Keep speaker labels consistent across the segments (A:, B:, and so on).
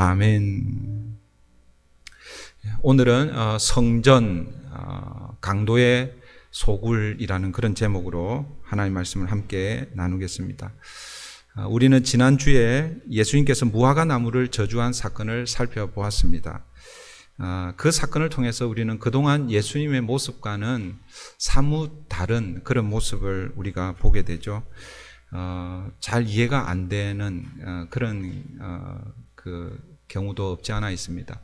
A: 아멘. 오늘은 성전 강도의 소굴이라는 그런 제목으로 하나님의 말씀을 함께 나누겠습니다. 우리는 지난주에 예수님께서 무화과 나무를 저주한 사건을 살펴보았습니다. 그 사건을 통해서 우리는 그동안 예수님의 모습과는 사뭇 다른 그런 모습을 우리가 보게 되죠. 잘 이해가 안 되는 그런 그 경우도 없지 않아 있습니다.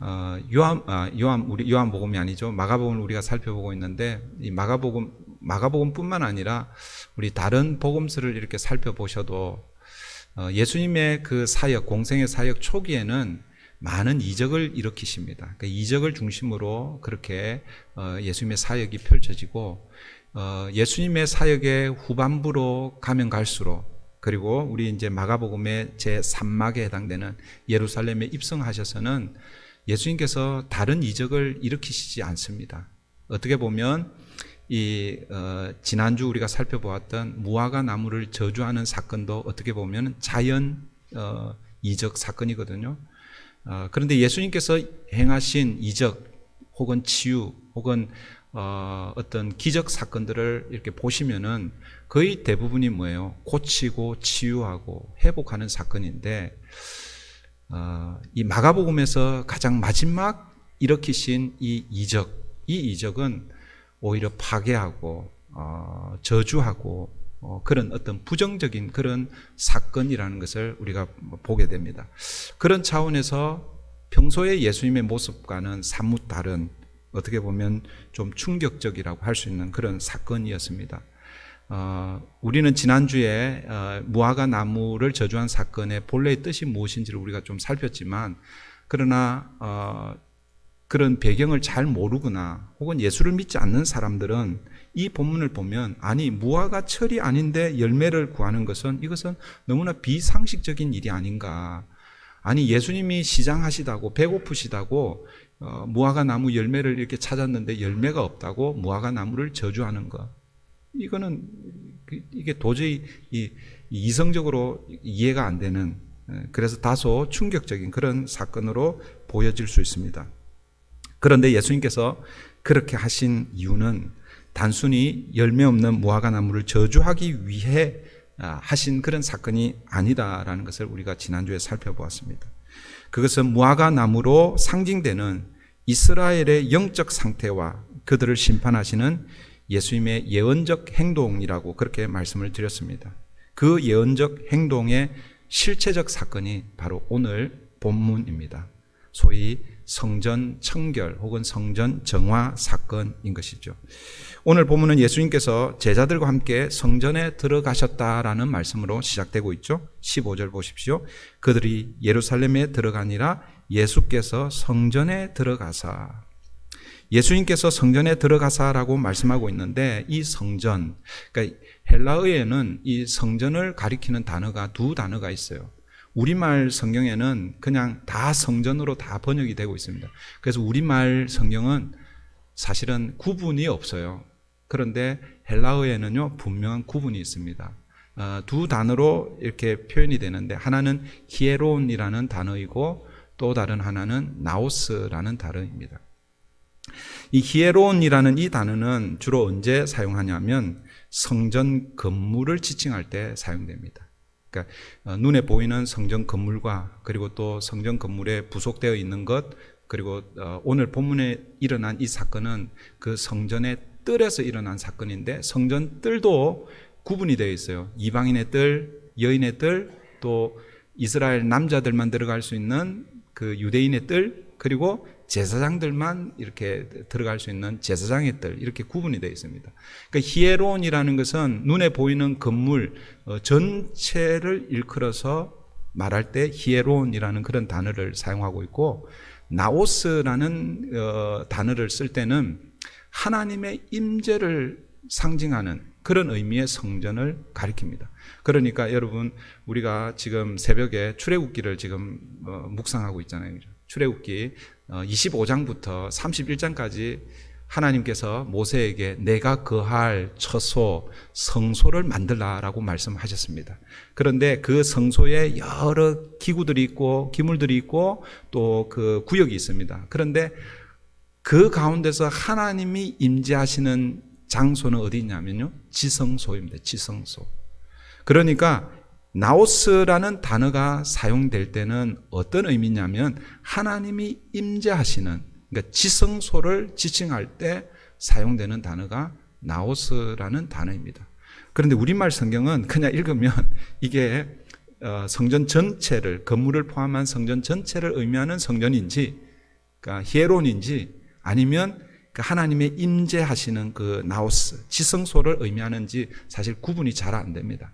A: 우리 요한복음이 아니죠. 마가복음을 우리가 살펴보고 있는데, 이 마가복음뿐만 아니라 우리 다른 복음서를 이렇게 살펴보셔도 예수님의 그 사역, 공생의 사역 초기에는 많은 이적을 일으키십니다. 그러니까 이적을 중심으로 그렇게 예수님의 사역이 펼쳐지고, 예수님의 사역의 후반부로 가면 갈수록, 그리고 우리 이제 마가복음의 제 3막에 해당되는 예루살렘에 입성하셔서는 예수님께서 다른 이적을 일으키시지 않습니다. 어떻게 보면 지난주 우리가 살펴보았던 무화과 나무를 저주하는 사건도 어떻게 보면 자연 이적 사건이거든요. 그런데 예수님께서 행하신 이적 혹은 치유 혹은 어떤 기적 사건들을 이렇게 보시면은 거의 대부분이 뭐예요? 고치고 치유하고 회복하는 사건인데, 이 마가복음에서 가장 마지막 일으키신 이 이적은 오히려 파괴하고 저주하고 그런 어떤 부정적인 그런 사건이라는 것을 우리가 보게 됩니다. 그런 차원에서 평소의 예수님의 모습과는 사뭇 다른, 어떻게 보면 좀 충격적이라고 할 수 있는 그런 사건이었습니다. 우리는 지난주에 무화과 나무를 저주한 사건의 본래의 뜻이 무엇인지를 우리가 좀 살폈지만, 그러나 그런 배경을 잘 모르거나 혹은 예수를 믿지 않는 사람들은 이 본문을 보면, 아니 무화과 철이 아닌데 열매를 구하는 것은, 이것은 너무나 비상식적인 일이 아닌가. 아니 예수님이 시장하시다고, 배고프시다고 무화과 나무 열매를 이렇게 찾았는데 열매가 없다고 무화과 나무를 저주하는 것, 이거는 이게 도저히 이성적으로 이해가 안 되는, 그래서 다소 충격적인 그런 사건으로 보여질 수 있습니다. 그런데 예수님께서 그렇게 하신 이유는 단순히 열매 없는 무화과 나무를 저주하기 위해 하신 그런 사건이 아니다라는 것을 우리가 지난주에 살펴보았습니다. 그것은 무화과 나무로 상징되는 이스라엘의 영적 상태와 그들을 심판하시는 예수님의 예언적 행동이라고 그렇게 말씀을 드렸습니다. 그 예언적 행동의 실체적 사건이 바로 오늘 본문입니다. 소위 성전 청결 혹은 성전 정화 사건인 것이죠. 오늘 본문은 예수님께서 제자들과 함께 성전에 들어가셨다라는 말씀으로 시작되고 있죠. 15절 보십시오. 그들이 예루살렘에 들어가니라 예수께서 성전에 들어가사. 예수님께서 성전에 들어가사라고 말씀하고 있는데, 이 성전, 그러니까 헬라어에는 이 성전을 가리키는 단어가 두 단어가 있어요. 우리말 성경에는 그냥 다 성전으로 다 번역이 되고 있습니다. 그래서 우리말 성경은 사실은 구분이 없어요. 그런데 헬라어에는요 분명한 구분이 있습니다. 두 단어로 이렇게 표현이 되는데, 하나는 히에론이라는 단어이고 또 다른 하나는 나오스라는 단어입니다. 이 히에론이라는 이 단어는 주로 언제 사용하냐면 성전 건물을 지칭할 때 사용됩니다. 그러니까 눈에 보이는 성전 건물과, 그리고 또 성전 건물에 부속되어 있는 것, 그리고 오늘 본문에 일어난 이 사건은 그 성전의 뜰에서 일어난 사건인데, 성전 뜰도 구분이 되어 있어요. 이방인의 뜰, 여인의 뜰, 또 이스라엘 남자들만 들어갈 수 있는 그 유대인의 뜰, 그리고 제사장들만 이렇게 들어갈 수 있는 제사장의 뜰, 이렇게 구분이 되어 있습니다. 그러니까 히에론이라는 것은 눈에 보이는 건물 전체를 일컬어서 말할 때 히에론이라는 그런 단어를 사용하고 있고, 나오스라는 단어를 쓸 때는 하나님의 임재를 상징하는 그런 의미의 성전을 가리킵니다. 그러니까 여러분, 우리가 지금 새벽에 출애굽기를 지금 묵상하고 있잖아요. 출애굽기 25장부터 31장까지 하나님께서 모세에게 내가 거할 처소, 성소를 만들라라고 말씀하셨습니다. 그런데 그 성소에 여러 기구들이 있고 기물들이 있고 또 그 구역이 있습니다. 그런데 그 가운데서 하나님이 임재하시는 장소는 어디 있냐면요, 지성소입니다. 지성소. 그러니까 나오스라는 단어가 사용될 때는 어떤 의미냐면 하나님이 임재하시는, 그러니까 지성소를 지칭할 때 사용되는 단어가 나오스라는 단어입니다. 그런데 우리말 성경은 그냥 읽으면 이게 성전 전체를, 건물을 포함한 성전 전체를 의미하는 성전인지, 그러니까 히에론인지, 아니면 그 하나님의 임재하시는 그 나오스, 지성소를 의미하는지 사실 구분이 잘 안 됩니다.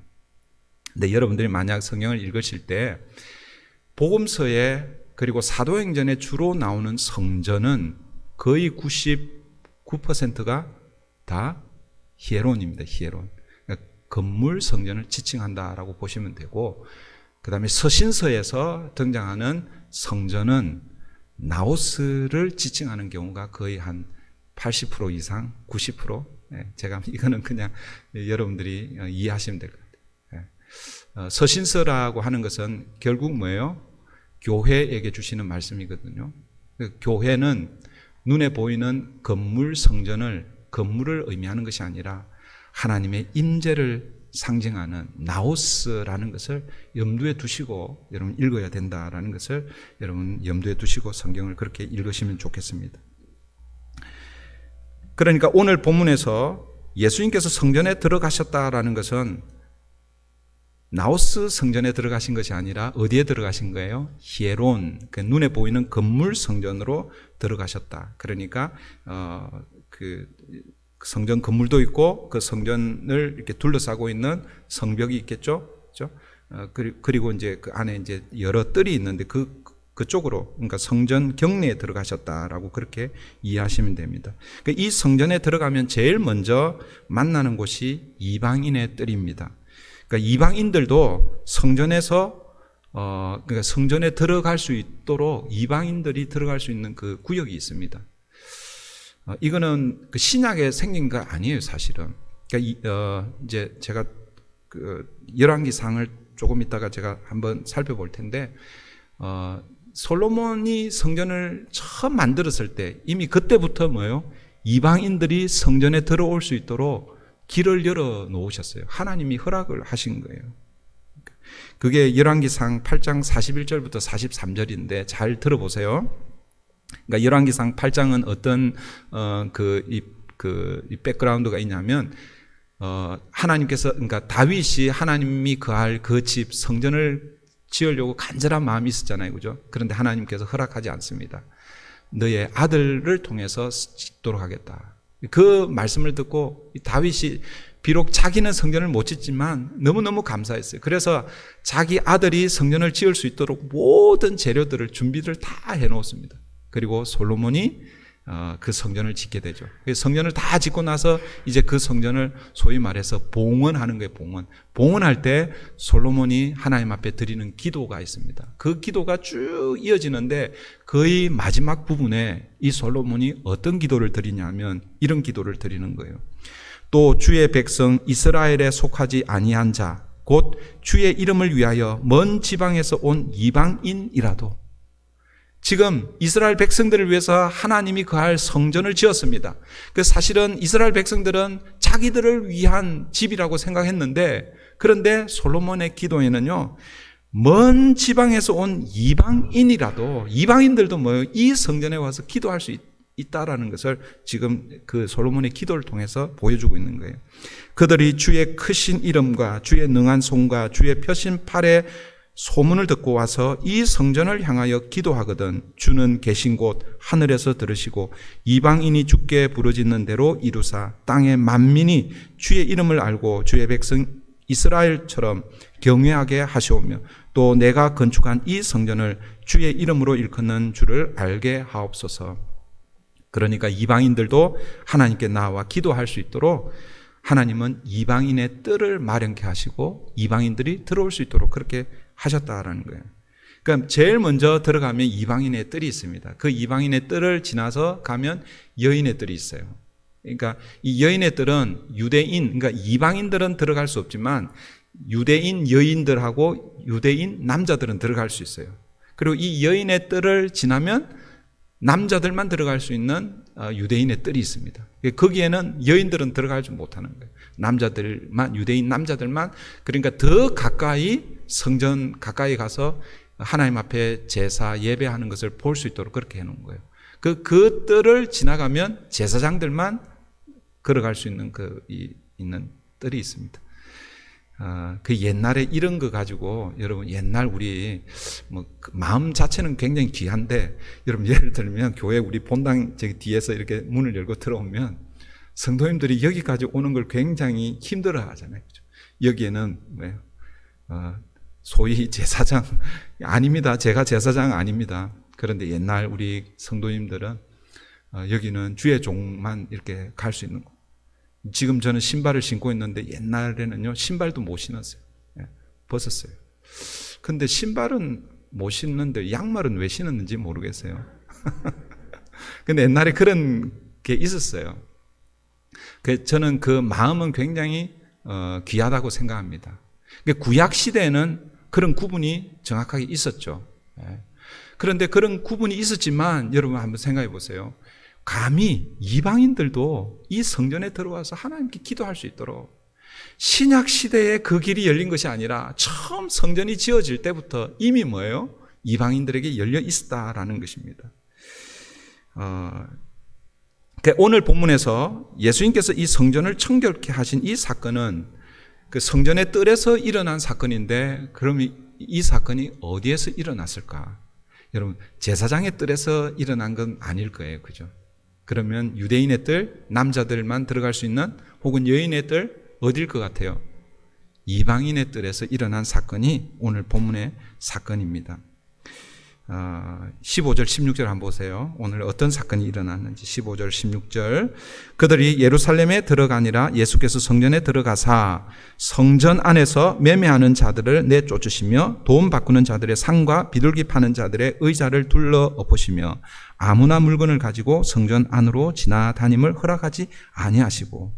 A: 근데 여러분들이 만약 성경을 읽으실 때 복음서에 그리고 사도행전에 주로 나오는 성전은 거의 99%가 다 히에론입니다. 히에론. 그러니까 건물 성전을 지칭한다라고 보시면 되고, 그 다음에 서신서에서 등장하는 성전은 나오스를 지칭하는 경우가 거의 한 80% 이상, 90%. 제가 이거는 그냥 여러분들이 이해하시면 될 것 같아요. 서신서라고 하는 것은 결국 뭐예요? 교회에게 주시는 말씀이거든요. 교회는 눈에 보이는 건물 성전을, 건물을 의미하는 것이 아니라 하나님의 임재를 상징하는 나오스라는 것을 염두에 두시고 여러분 읽어야 된다라는 것을 여러분 염두에 두시고 성경을 그렇게 읽으시면 좋겠습니다. 그러니까 오늘 본문에서 예수님께서 성전에 들어가셨다라는 것은 나오스 성전에 들어가신 것이 아니라 어디에 들어가신 거예요? 히에론, 그 눈에 보이는 건물 성전으로 들어가셨다. 그러니까 그 성전 건물도 있고 그 성전을 이렇게 둘러싸고 있는 성벽이 있겠죠, 그렇죠? 그리고 이제 그 안에 이제 여러 뜰이 있는데 그쪽으로, 그러니까 성전 경내에 들어가셨다라고 그렇게 이해하시면 됩니다. 그러니까 이 성전에 들어가면 제일 먼저 만나는 곳이 이방인의 뜰입니다. 그러니까 이방인들도 성전에서 그러니까 성전에 들어갈 수 있도록 이방인들이 들어갈 수 있는 그 구역이 있습니다. 이거는 그 신약에 생긴 거 아니에요, 사실은. 그러니까 이제 제가 그 열왕기상을 조금 있다가 제가 한번 살펴볼 텐데, 솔로몬이 성전을 처음 만들었을 때 이미 그때부터 뭐예요? 이방인들이 성전에 들어올 수 있도록 길을 열어 놓으셨어요. 하나님이 허락을 하신 거예요. 그게 열왕기상 8장 41절부터 43절인데 잘 들어보세요. 그러니까 열왕기상 8장은 어떤 이 백그라운드가 있냐면, 하나님께서, 그러니까 다윗이 하나님이 거할 그 집 성전을 지으려고 간절한 마음이 있었잖아요, 그죠? 그런데 하나님께서 허락하지 않습니다. 너의 아들을 통해서 짓도록 하겠다. 그 말씀을 듣고 다윗이 비록 자기는 성전을 못 짓지만 너무너무 감사했어요. 그래서 자기 아들이 성전을 지을 수 있도록 모든 재료들을 준비를 다 해놓았습니다. 그리고 솔로몬이 그 성전을 짓게 되죠. 성전을 다 짓고 나서 이제 그 성전을 소위 말해서 봉헌하는 거예요. 봉헌할 때 솔로몬이 하나님 앞에 드리는 기도가 있습니다. 그 기도가 쭉 이어지는데 거의 마지막 부분에 이 솔로몬이 어떤 기도를 드리냐면 이런 기도를 드리는 거예요. 또 주의 백성 이스라엘에 속하지 아니한 자, 곧 주의 이름을 위하여 먼 지방에서 온 이방인이라도, 지금 이스라엘 백성들을 위해서 하나님이 거할 성전을 지었습니다. 그 사실은 이스라엘 백성들은 자기들을 위한 집이라고 생각했는데, 그런데 솔로몬의 기도에는요, 먼 지방에서 온 이방인이라도, 이방인들도 뭐예요? 이 성전에 와서 기도할 수 있다라는 것을 지금 그 솔로몬의 기도를 통해서 보여주고 있는 거예요. 그들이 주의 크신 이름과 주의 능한 손과 주의 펴신 팔에 소문을 듣고 와서 이 성전을 향하여 기도하거든 주는 계신 곳 하늘에서 들으시고 이방인이 주께 부르짖는 대로 이루사 땅의 만민이 주의 이름을 알고 주의 백성 이스라엘처럼 경외하게 하시오며 또 내가 건축한 이 성전을 주의 이름으로 일컫는 줄을 알게 하옵소서. 그러니까 이방인들도 하나님께 나와 기도할 수 있도록 하나님은 이방인의 뜰을 마련케 하시고 이방인들이 들어올 수 있도록 그렇게 하셨다라는 거예요. 그러니까 제일 먼저 들어가면 이방인의 뜰이 있습니다. 그 이방인의 뜰을 지나서 가면 여인의 뜰이 있어요. 그러니까 이 여인의 뜰은 유대인, 그러니까 이방인들은 들어갈 수 없지만 유대인 여인들하고 유대인 남자들은 들어갈 수 있어요. 그리고 이 여인의 뜰을 지나면 남자들만 들어갈 수 있는 유대인의 뜰이 있습니다. 거기에는 여인들은 들어가지 못하는 거예요. 남자들만, 유대인 남자들만. 그러니까 더 가까이 성전 가까이 가서 하나님 앞에 제사 예배하는 것을 볼 수 있도록 그렇게 해놓은 거예요. 그 뜰을 지나가면 제사장들만 걸어갈 수 있는 있는 뜰이 있습니다. 그 옛날에 이런 거 가지고 여러분 옛날 우리 마음 자체는 굉장히 귀한데 여러분 예를 들면 교회 우리 본당 저기 뒤에서 이렇게 문을 열고 들어오면 성도님들이 여기까지 오는 걸 굉장히 힘들어 하잖아요. 그렇죠? 여기에는 뭐예요? 소위 제사장 아닙니다. 제가 제사장 아닙니다. 그런데 옛날 우리 성도님들은 여기는 주의 종만 이렇게 갈 수 있는 거. 지금 저는 신발을 신고 있는데 옛날에는요 신발도 못 신었어요. 벗었어요. 근데 신발은 못 신는데 양말은 왜 신었는지 모르겠어요. 근데 옛날에 그런 게 있었어요. 저는 그 마음은 굉장히 귀하다고 생각합니다. 구약 시대에는 그런 구분이 정확하게 있었죠. 그런데 그런 구분이 있었지만 여러분 한번 생각해 보세요. 감히 이방인들도 이 성전에 들어와서 하나님께 기도할 수 있도록 신약 시대에 그 길이 열린 것이 아니라 처음 성전이 지어질 때부터 이미 뭐예요? 이방인들에게 열려 있었다라는 것입니다. 오늘 본문에서 예수님께서 이 성전을 청결케 하신 이 사건은 그 성전의 뜰에서 일어난 사건인데 그럼 이 사건이 어디에서 일어났을까? 여러분 제사장의 뜰에서 일어난 건 아닐 거예요. 그죠? 그러면 유대인의 뜰, 남자들만 들어갈 수 있는 혹은 여인의 뜰 어딜 것 같아요? 이방인의 뜰에서 일어난 사건이 오늘 본문의 사건입니다. 15절 16절 한번 보세요. 오늘 어떤 사건이 일어났는지 15절 16절 그들이 예루살렘에 들어가니라 예수께서 성전에 들어가사 성전 안에서 매매하는 자들을 내쫓으시며 돈 바꾸는 자들의 상과 비둘기 파는 자들의 의자를 둘러 엎으시며 아무나 물건을 가지고 성전 안으로 지나다님을 허락하지 아니하시고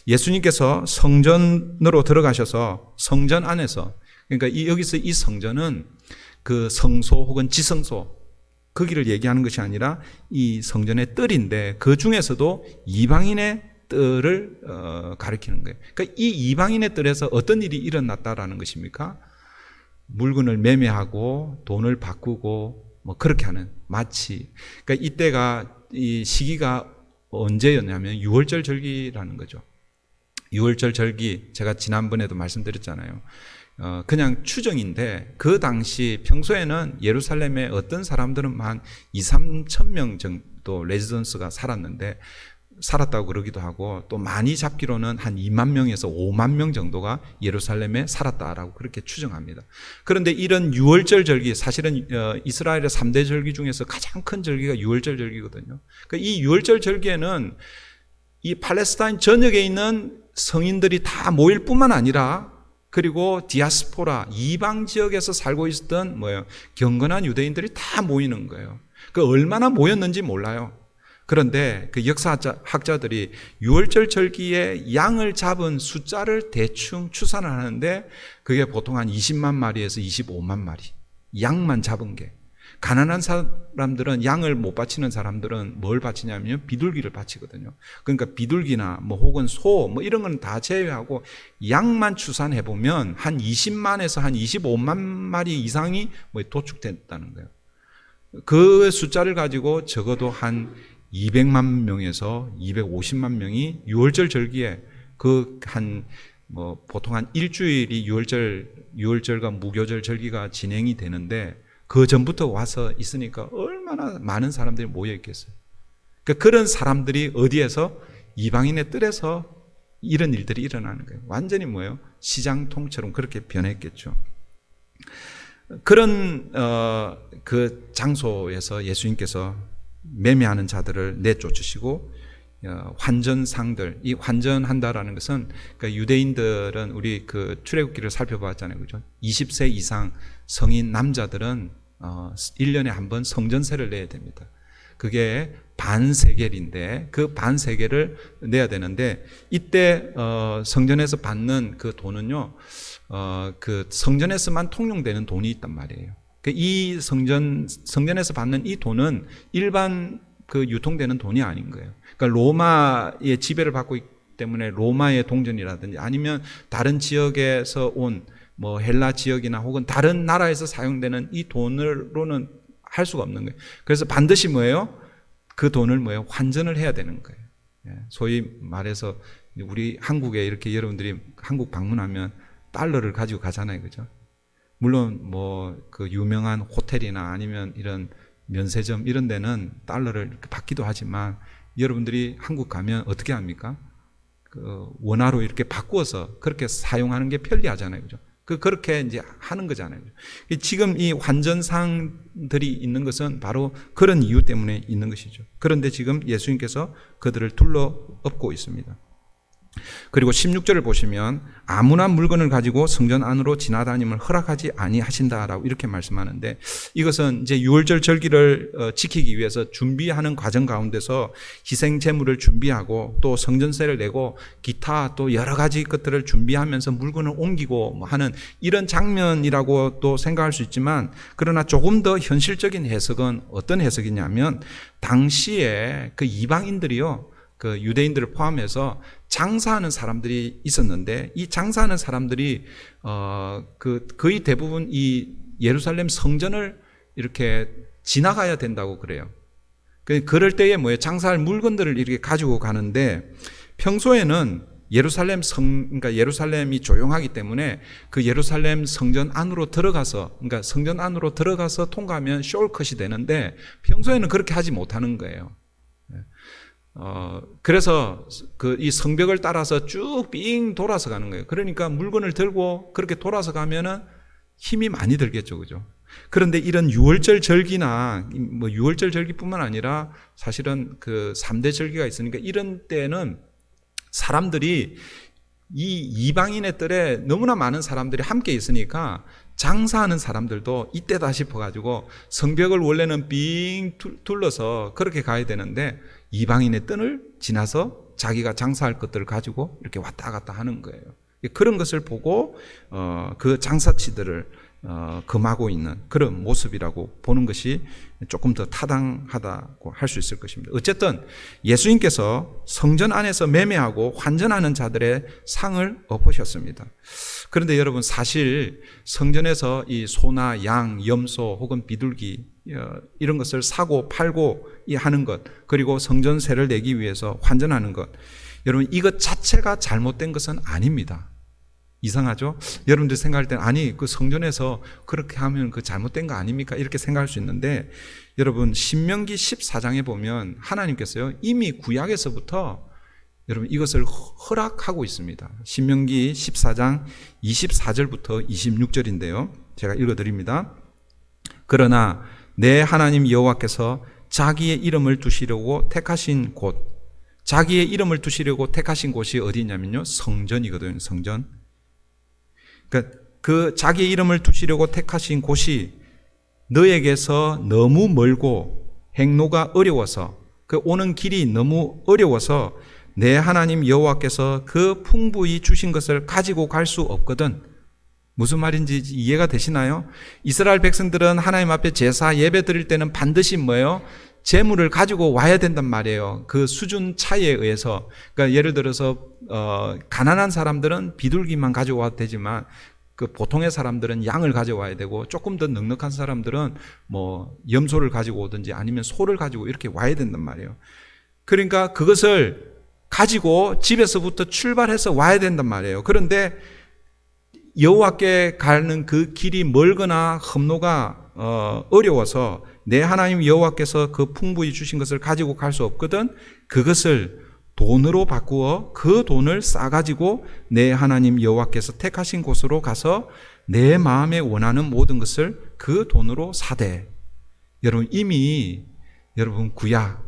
A: 예수님께서 성전으로 들어가셔서 성전 안에서 그러니까 여기서 이 성전은 그 성소 혹은 지성소 거기를 얘기하는 것이 아니라 이 성전의 뜰인데 그 중에서도 이방인의 뜰을 가리키는 거예요. 그러니까 이 이방인의 뜰에서 어떤 일이 일어났다라는 것입니까? 물건을 매매하고 돈을 바꾸고 뭐 그렇게 하는 마치 그러니까 이때가 이 시기가 언제였냐면 유월절 절기라는 거죠. 유월절 절기 제가 지난번에도 말씀드렸잖아요. 그냥 추정인데 그 당시 평소에는 예루살렘에 어떤 사람들은 한 2, 3천 명 정도 레지던스가 살았다고 그러기도 하고 또 많이 잡기로는 한 2만 명에서 5만 명 정도가 예루살렘에 살았다라고 그렇게 추정합니다. 그런데 이런 유월절 절기 사실은 이스라엘의 3대 절기 중에서 가장 큰 절기가 유월절 절기거든요. 그러니까 이 유월절 절기에는 이 팔레스타인 전역에 있는 성인들이 다 모일 뿐만 아니라 그리고 디아스포라 이방 지역에서 살고 있었던 경건한 유대인들이 다 모이는 거예요. 그 얼마나 모였는지 몰라요. 그런데 그 역사학자들이 유월절 절기에 양을 잡은 숫자를 대충 추산을 하는데 그게 보통 한 20만 마리에서 25만 마리 양만 잡은 게 가난한 사람들은 양을 못 바치는 사람들은 뭘 바치냐면 비둘기를 바치거든요. 그러니까 비둘기나 혹은 소 이런 건 다 제외하고 양만 추산해 보면 한 20만에서 한 25만 마리 이상이 도축됐다는 거예요. 그 숫자를 가지고 적어도 한 200만 명에서 250만 명이 유월절 절기에 보통 한 일주일이 유월절과 무교절 절기가 진행이 되는데 그 전부터 와서 있으니까 얼마나 많은 사람들이 모여 있겠어요. 그러니까 그런 사람들이 어디에서 이방인의 뜰에서 이런 일들이 일어나는 거예요. 완전히 시장통처럼 그렇게 변했겠죠. 그런 그 장소에서 예수님께서 매매하는 자들을 내쫓으시고 환전상들, 이 환전한다라는 것은 그러니까 유대인들은 우리 그 출애굽기를 살펴봤잖아요, 그죠? 20세 이상 성인 남자들은 1년에 한 번 성전세를 내야 됩니다. 그게 반세겔인데 그 반세겔을 내야 되는데 이때 성전에서 받는 그 돈은요, 그 성전에서만 통용되는 돈이 있단 말이에요. 이 성전에서 받는 이 돈은 일반 그 유통되는 돈이 아닌 거예요. 그러니까 로마의 지배를 받고 있기 때문에 로마의 동전이라든지 아니면 다른 지역에서 온 뭐 헬라 지역이나 혹은 다른 나라에서 사용되는 이 돈으로는 할 수가 없는 거예요. 그래서 반드시 뭐예요? 그 돈을 뭐예요? 환전을 해야 되는 거예요. 소위 말해서 우리 한국에 이렇게 여러분들이 한국 방문하면 달러를 가지고 가잖아요, 그죠? 물론 뭐 그 유명한 호텔이나 아니면 이런 면세점 이런 데는 달러를 이렇게 받기도 하지만 여러분들이 한국 가면 어떻게 합니까? 그 원화로 이렇게 바꾸어서 그렇게 사용하는 게 편리하잖아요, 그죠? 그렇게 이제 하는 거잖아요. 지금 이 환전상들이 있는 것은 바로 그런 이유 때문에 있는 것이죠. 그런데 지금 예수님께서 그들을 둘러엎고 있습니다. 그리고 16절을 보시면 아무나 물건을 가지고 성전 안으로 지나다님을 허락하지 아니하신다라고 이렇게 말씀하는데, 이것은 이제 유월절 절기를 지키기 위해서 준비하는 과정 가운데서 희생 제물을 준비하고 또 성전세를 내고 기타 또 여러 가지 것들을 준비하면서 물건을 옮기고 하는 이런 장면이라고 또 생각할 수 있지만, 그러나 조금 더 현실적인 해석은 어떤 해석이냐면, 당시에 그 이방인들이요, 그 유대인들을 포함해서 장사하는 사람들이 있었는데, 이 장사하는 사람들이 거의 대부분 이 예루살렘 성전을 이렇게 지나가야 된다고 그래요. 그럴 때에 뭐예요? 장사할 물건들을 이렇게 가지고 가는데, 평소에는 그러니까 예루살렘이 조용하기 때문에 그 예루살렘 성전 안으로 들어가서, 그러니까 성전 안으로 들어가서 통과하면 숄컷이 되는데, 평소에는 그렇게 하지 못하는 거예요. 그래서 이 성벽을 따라서 쭉 삥 돌아서 가는 거예요. 그러니까 물건을 들고 그렇게 돌아서 가면은 힘이 많이 들겠죠, 그죠? 그런데 이런 유월절 절기나 뭐 유월절 절기뿐만 아니라 사실은 그 3대 절기가 있으니까 이런 때는 사람들이 이 이방인의 뜰에 너무나 많은 사람들이 함께 있으니까 장사하는 사람들도 이때다 싶어가지고 성벽을 원래는 삥 둘러서 그렇게 가야 되는데 이방인의 뜰을 지나서 자기가 장사할 것들을 가지고 이렇게 왔다 갔다 하는 거예요. 그런 것을 보고 그 장사치들을 금하고 있는 그런 모습이라고 보는 것이 조금 더 타당하다고 할 수 있을 것입니다. 어쨌든 예수님께서 성전 안에서 매매하고 환전하는 자들의 상을 엎으셨습니다. 그런데 여러분, 사실 성전에서 이 소나 양, 염소 혹은 비둘기 이런 것을 사고 팔고 하는 것, 그리고 성전세를 내기 위해서 환전하는 것, 여러분 이것 자체가 잘못된 것은 아닙니다. 이상하죠? 여러분들 생각할 때는 아니 그 성전에서 그렇게 하면 그 잘못된 거 아닙니까? 이렇게 생각할 수 있는데, 여러분 신명기 14장에 보면 하나님께서요 이미 구약에서부터 여러분 이것을 허락하고 있습니다. 신명기 14장 24절부터 26절인데요. 제가 읽어드립니다. 그러나 내 하나님 여호와께서 자기의 이름을 두시려고 택하신 곳, 자기의 이름을 두시려고 택하신 곳이 어디냐면요, 성전이거든요. 성전. 그러니까 그 자기의 이름을 두시려고 택하신 곳이 너에게서 너무 멀고 행로가 어려워서, 그 오는 길이 너무 어려워서 내 하나님 여호와께서 그 풍부히 주신 것을 가지고 갈 수 없거든. 무슨 말인지 이해가 되시나요? 이스라엘 백성들은 하나님 앞에 제사 예배 드릴 때는 반드시 뭐예요? 재물을 가지고 와야 된단 말이에요. 그 수준 차이에 의해서. 그러니까 예를 들어서 가난한 사람들은 비둘기만 가지고 와도 되지만 그 보통의 사람들은 양을 가져와야 되고, 조금 더 넉넉한 사람들은 뭐 염소를 가지고 오든지 아니면 소를 가지고 이렇게 와야 된단 말이에요. 그러니까 그것을 가지고 집에서부터 출발해서 와야 된단 말이에요. 그런데 여호와께 가는 그 길이 멀거나 험로가 어려워서 내 하나님 여호와께서 그 풍부히 주신 것을 가지고 갈 수 없거든. 그것을 돈으로 바꾸어 그 돈을 싸가지고 내 하나님 여호와께서 택하신 곳으로 가서 내 마음에 원하는 모든 것을 그 돈으로 사되. 여러분 이미 여러분 구약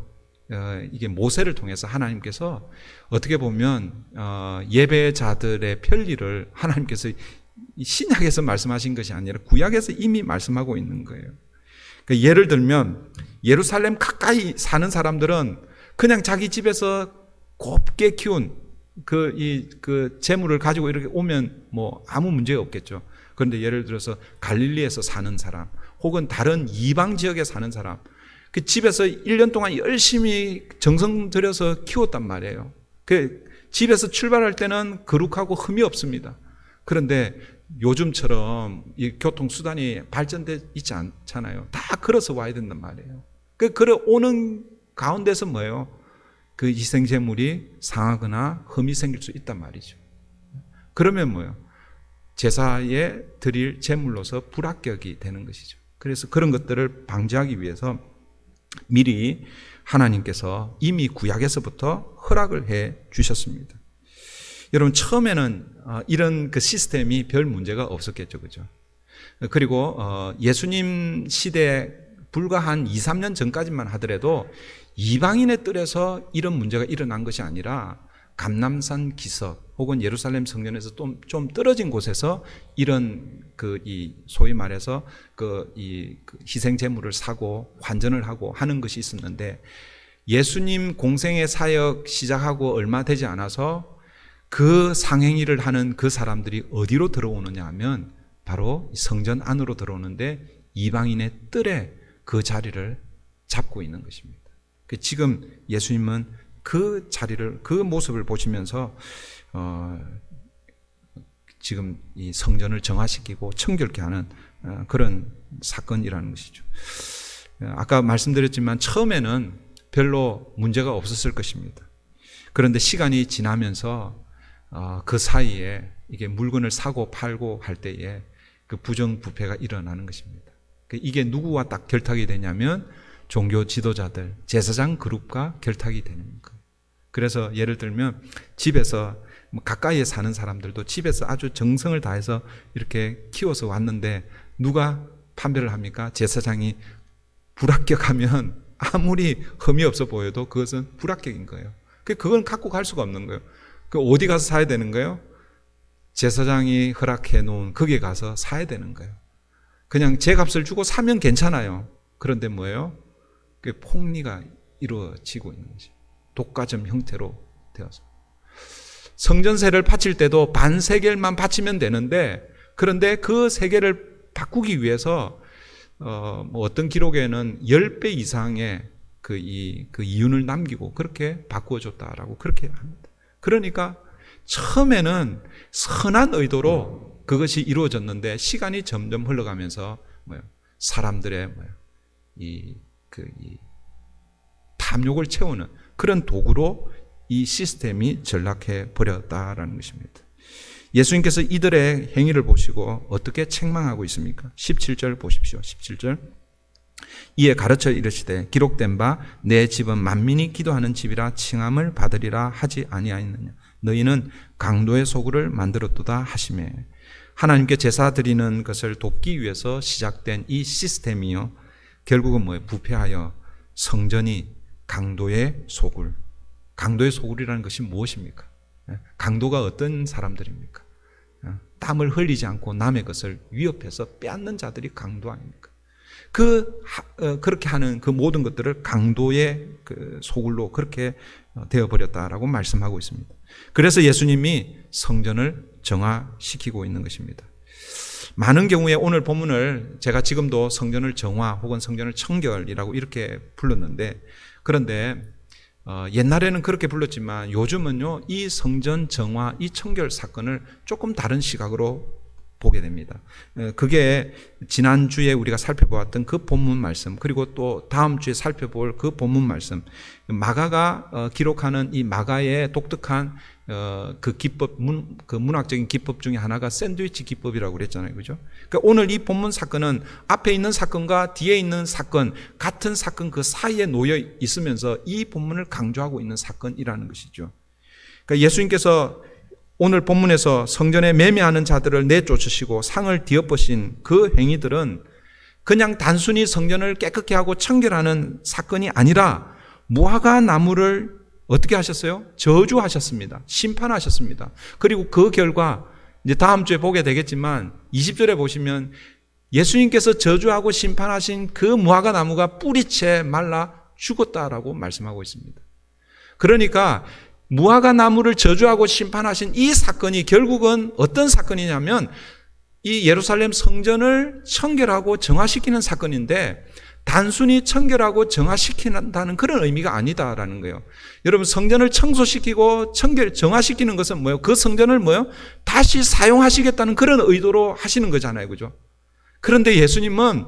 A: 이게 모세를 통해서 하나님께서 어떻게 보면 예배자들의 편리를 하나님께서 신약에서 말씀하신 것이 아니라 구약에서 이미 말씀하고 있는 거예요. 그러니까 예를 들면 예루살렘 가까이 사는 사람들은 그냥 자기 집에서 곱게 키운 그 재물을 가지고 이렇게 오면 뭐 아무 문제 없겠죠. 그런데 예를 들어서 갈릴리에서 사는 사람, 혹은 다른 이방 지역에 사는 사람, 그 집에서 1년 동안 열심히 정성 들여서 키웠단 말이에요. 그 집에서 출발할 때는 거룩하고 흠이 없습니다. 그런데 요즘처럼 이 교통수단이 발전돼 있지 않잖아요. 다 걸어서 와야 된단 말이에요. 그 걸어오는 가운데서 뭐예요? 그 희생제물이 상하거나 흠이 생길 수 있단 말이죠. 그러면 뭐예요? 제사에 드릴 제물로서 불합격이 되는 것이죠. 그래서 그런 것들을 방지하기 위해서 미리 하나님께서 이미 구약에서부터 허락을 해 주셨습니다. 여러분, 처음에는 이런 그 시스템이 별 문제가 없었겠죠. 그죠? 그리고 예수님 시대 불과 한 2, 3년 전까지만 하더라도 이방인의 뜰에서 이런 문제가 일어난 것이 아니라 감람산 기슭 혹은 예루살렘 성전에서 좀 떨어진 곳에서 이런 소위 말해서 희생 제물을 사고 환전을 하고 하는 것이 있었는데, 예수님 공생의 사역 시작하고 얼마 되지 않아서 그 상행위를 하는 그 사람들이 어디로 들어오느냐 하면 바로 성전 안으로 들어오는데 이방인의 뜰에 그 자리를 잡고 있는 것입니다. 지금 예수님은 그 자리를, 그 모습을 보시면서 지금 이 성전을 정화시키고 청결케 하는 그런 사건이라는 것이죠. 아까 말씀드렸지만 처음에는 별로 문제가 없었을 것입니다. 그런데 시간이 지나면서 그 사이에 이게 물건을 사고 팔고 할 때에 그 부정부패가 일어나는 것입니다. 이게 누구와 딱 결탁이 되냐면 종교 지도자들, 제사장 그룹과 결탁이 되는 거예요. 그래서 예를 들면 집에서 가까이에 사는 사람들도 집에서 아주 정성을 다해서 이렇게 키워서 왔는데 누가 판별을 합니까? 제사장이 불합격하면 아무리 흠이 없어 보여도 그것은 불합격인 거예요. 그건 갖고 갈 수가 없는 거예요. 어디 가서 사야 되는 거예요? 제사장이 허락해 놓은 거기에 가서 사야 되는 거예요. 그냥 제 값을 주고 사면 괜찮아요. 그런데 뭐예요? 폭리가 이루어지고 있는 거죠. 독과점 형태로 되어서. 성전세를 바칠 때도 반 세겔만 바치면 되는데, 그런데 그 세겔을 바꾸기 위해서 어떤 기록에는 10배 이상의 그 이윤을 남기고 그렇게 바꾸어줬다라고 그렇게 합니다. 그러니까 처음에는 선한 의도로 그것이 이루어졌는데 시간이 점점 흘러가면서 사람들의 이 탐욕을 채우는 그런 도구로 이 시스템이 전락해 버렸다라는 것입니다. 예수님께서 이들의 행위를 보시고 어떻게 책망하고 있습니까? 17절 보십시오. 17절. 이에 가르쳐 이르시되 기록된 바 내 집은 만민이 기도하는 집이라 칭함을 받으리라 하지 아니하였느냐. 너희는 강도의 소굴을 만들었도다 하시매. 하나님께 제사 드리는 것을 돕기 위해서 시작된 이 시스템이요, 결국은 뭐예요? 부패하여 성전이 강도의 소굴. 강도의 소굴이라는 것이 무엇입니까? 강도가 어떤 사람들입니까? 땀을 흘리지 않고 남의 것을 위협해서 빼앗는 자들이 강도 아닙니까? 그렇게 하는 그 모든 것들을 강도의 소굴로 그렇게 되어버렸다라고 말씀하고 있습니다. 그래서 예수님이 성전을 정화시키고 있는 것입니다. 많은 경우에 오늘 본문을 제가 지금도 성전을 정화 혹은 성전을 청결이라고 이렇게 불렀는데, 그런데 옛날에는 그렇게 불렀지만 요즘은요, 이 성전 정화, 이 청결 사건을 조금 다른 시각으로 보게 됩니다. 그게 지난주에 우리가 살펴보았던 그 본문 말씀, 그리고 또 다음 주에 살펴볼 그 본문 말씀, 마가가 기록하는 이 마가의 독특한 그 기법, 그 문학적인 기법 중에 하나가 샌드위치 기법이라고 그랬잖아요. 그죠? 그러니까 오늘 이 본문 사건은 앞에 있는 사건과 뒤에 있는 사건, 같은 사건 그 사이에 놓여 있으면서 이 본문을 강조하고 있는 사건이라는 것이죠. 그러니까 예수님께서 오늘 본문에서 성전에 매매하는 자들을 내쫓으시고 상을 뒤엎으신 그 행위들은 그냥 단순히 성전을 깨끗게 하고 청결하는 사건이 아니라 무화과 나무를 어떻게 하셨어요? 저주하셨습니다. 심판하셨습니다. 그리고 그 결과 이제 다음 주에 보게 되겠지만 20절에 보시면 예수님께서 저주하고 심판하신 그 무화과 나무가 뿌리채 말라 죽었다라고 말씀하고 있습니다. 그러니까 무화과 나무를 저주하고 심판하신 이 사건이 결국은 어떤 사건이냐면 이 예루살렘 성전을 청결하고 정화시키는 사건인데, 단순히 청결하고 정화시킨다는 그런 의미가 아니다라는 거예요. 여러분, 성전을 청소시키고 정화시키는 것은 뭐예요? 그 성전을 뭐예요? 다시 사용하시겠다는 그런 의도로 하시는 거잖아요. 그죠? 그런데 예수님은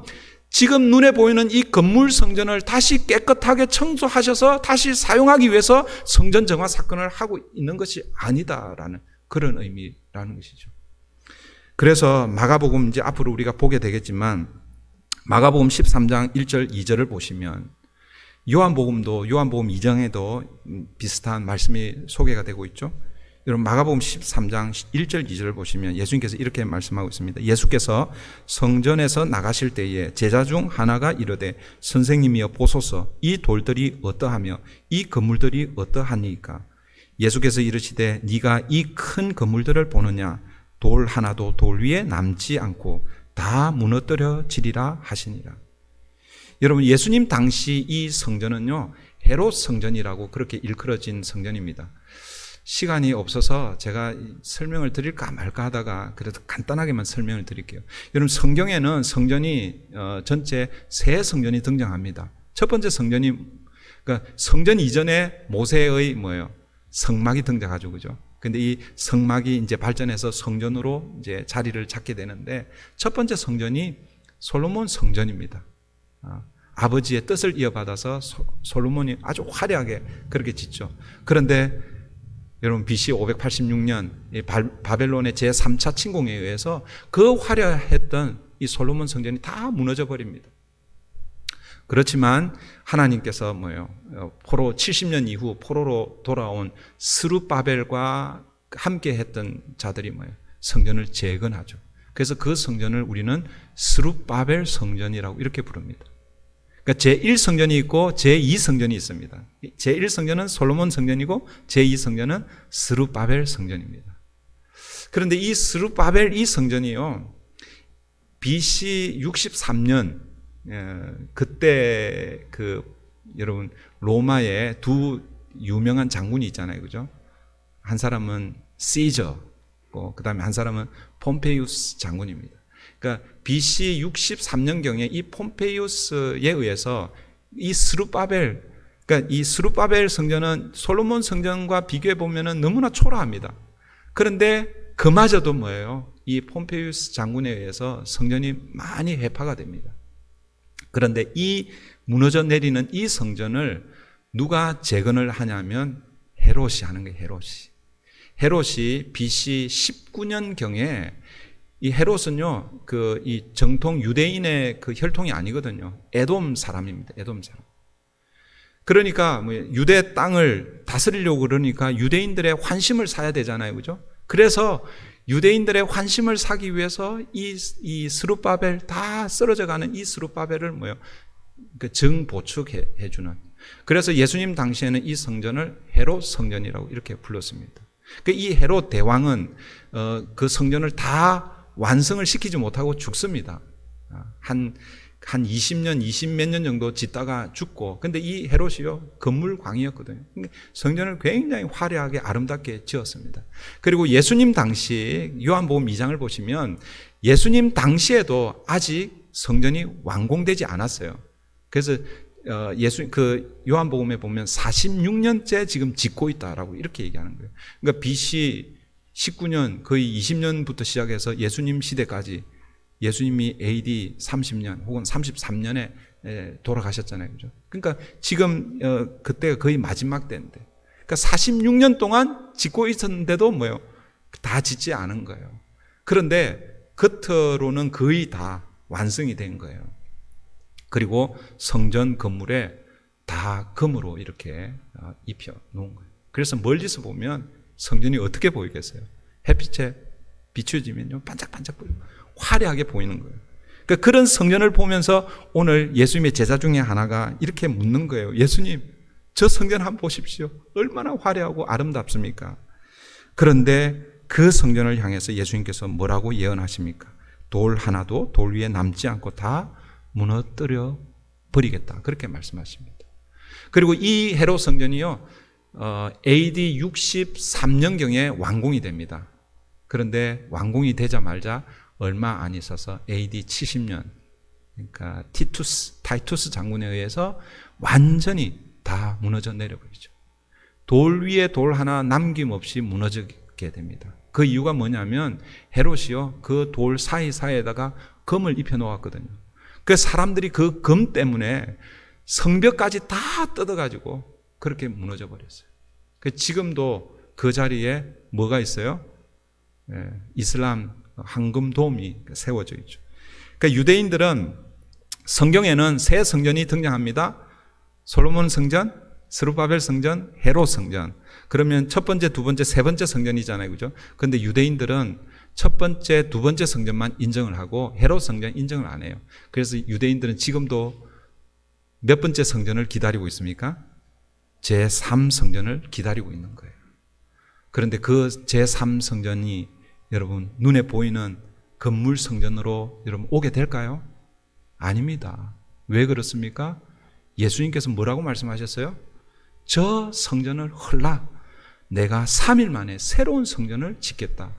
A: 지금 눈에 보이는 이 건물 성전을 다시 깨끗하게 청소하셔서 다시 사용하기 위해서 성전 정화 사건을 하고 있는 것이 아니다라는 그런 의미라는 것이죠. 그래서 마가복음, 이제 앞으로 우리가 보게 되겠지만 마가복음 13장 1절 2절을 보시면, 요한복음도 요한복음 2장에도 비슷한 말씀이 소개가 되고 있죠. 여러분, 마가복음 13장 1절 2절을 보시면 예수님께서 이렇게 말씀하고 있습니다. 예수께서 성전에서 나가실 때에 제자 중 하나가 이르되 선생님이여 보소서, 이 돌들이 어떠하며 이 건물들이 어떠하니까? 예수께서 이르시되 네가 이 큰 건물들을 보느냐? 돌 하나도 돌 위에 남지 않고 다 무너뜨려지리라 하시니라. 여러분, 예수님 당시 이 성전은요, 헤롯 성전이라고 그렇게 일컬어진 성전입니다. 시간이 없어서 제가 설명을 드릴까 말까 하다가 그래도 간단하게만 설명을 드릴게요. 여러분, 성경에는 성전이 전체 세 성전이 등장합니다. 첫 번째 성전이, 그러니까 성전 이전에 모세의 뭐예요? 성막이 등장하죠, 그죠? 근데 이 성막이 이제 발전해서 성전으로 이제 자리를 잡게 되는데, 첫 번째 성전이 솔로몬 성전입니다. 아버지의 뜻을 이어받아서 솔로몬이 아주 화려하게 그렇게 짓죠. 그런데 여러분, BC 586년 바벨론의 제3차 침공에 의해서 그 화려했던 이 솔로몬 성전이 다 무너져 버립니다. 그렇지만 하나님께서 뭐예요? 포로 70년 이후 포로로 돌아온 스룹바벨과 함께 했던 자들이 뭐예요? 성전을 재건하죠. 그래서 그 성전을 우리는 스룹바벨 성전이라고 이렇게 부릅니다. 그러니까 제1성전이 있고 제2성전이 있습니다. 제1성전은 솔로몬 성전이고 제2성전은 스룹바벨 성전입니다. 그런데 이 스룹바벨 이 성전이요, BC 63년 그때 여러분, 로마의 두 유명한 장군이 있잖아요, 그죠? 한 사람은 시저고 그다음에 한 사람은 폼페이우스 장군입니다. 그러니까 BC 63년경에 이 폼페이우스에 의해서 이 스룹바벨, 그러니까 이 스룹바벨 성전은 솔로몬 성전과 비교해 보면은 너무나 초라합니다. 그런데 그마저도 뭐예요? 이 폼페이우스 장군에 의해서 성전이 많이 해파가 됩니다. 그런데 이 무너져 내리는 이 성전을 누가 재건을 하냐면 헤롯이 하는 거예요. 헤롯이 BC 19년경에, 이 헤롯은요, 이 정통 유대인의 그 혈통이 아니거든요. 에돔 사람입니다. 에돔 사람. 그러니까 뭐 유대 땅을 다스리려고 그러니까 유대인들의 환심을 사야 되잖아요, 그죠? 그래서 유대인들의 환심을 사기 위해서 이 스룹바벨 다 쓰러져가는 이 스룹바벨을 뭐요? 정보축해 주는. 그래서 예수님 당시에는 이 성전을 헤롯 성전이라고 이렇게 불렀습니다. 이 헤롯 대왕은 그 성전을 다 완성을 시키지 못하고 죽습니다. 한 20년, 20몇 년 정도 짓다가 죽고, 근데 이 헤롯이요, 건물광이었거든요. 성전을 굉장히 화려하게 아름답게 지었습니다. 그리고 예수님 당시, 요한복음 2장을 보시면, 예수님 당시에도 아직 성전이 완공되지 않았어요. 그래서, 요한복음에 보면 46년째 지금 짓고 있다라고 이렇게 얘기하는 거예요. 그러니까 BC 19년, 거의 20년부터 시작해서 예수님 시대까지, 예수님이 AD 30년 혹은 33년에 돌아가셨잖아요, 그죠? 그러니까 지금 그때가 거의 마지막 때인데, 그러니까 46년 동안 짓고 있었는데도 뭐요? 다 짓지 않은 거예요. 그런데 겉으로는 거의 다 완성이 된 거예요. 그리고 성전 건물에 다 금으로 이렇게 입혀 놓은 거예요. 그래서 멀리서 보면 성전이 어떻게 보이겠어요? 햇빛에 비추어지면요, 반짝반짝 보여요. 화려하게 보이는 거예요. 그러니까 그런 성전을 보면서 오늘 예수님의 제자 중에 하나가 이렇게 묻는 거예요. 예수님, 저 성전 한번 보십시오. 얼마나 화려하고 아름답습니까? 그런데 그 성전을 향해서 예수님께서 뭐라고 예언하십니까? 돌 하나도 돌 위에 남지 않고 다 무너뜨려 버리겠다. 그렇게 말씀하십니다. 그리고 이 헤롯 성전이요, AD 63년경에 완공이 됩니다. 그런데 완공이 되자마자 얼마 안 있어서 AD 70년, 그러니까 타이투스 장군에 의해서 완전히 다 무너져 내려버리죠. 돌 위에 돌 하나 남김없이 무너지게 됩니다. 그 이유가 뭐냐면 헤롯이요, 그 돌 사이사이에다가 금을 입혀 놓았거든요. 그 사람들이 그 금 때문에 성벽까지 다 뜯어가지고 그렇게 무너져 버렸어요. 지금도 그 자리에 뭐가 있어요? 이슬람 황금돔이 세워져 있죠. 그러니까 유대인들은 성경에는 세 성전이 등장합니다. 솔로몬 성전, 스룹바벨 성전, 헤롯 성전. 그러면 첫 번째, 두 번째, 세 번째 성전이잖아요. 그죠? 그런데 유대인들은 첫 번째, 두 번째 성전만 인정을 하고 헤롯 성전 인정을 안 해요. 그래서 유대인들은 지금도 몇 번째 성전을 기다리고 있습니까? 제3성전을 기다리고 있는 거예요. 그런데 그 제3성전이 여러분 눈에 보이는 건물 성전으로 여러분 오게 될까요? 아닙니다. 왜 그렇습니까? 예수님께서 뭐라고 말씀하셨어요? 저 성전을 헐라 내가 3일 만에 새로운 성전을 짓겠다.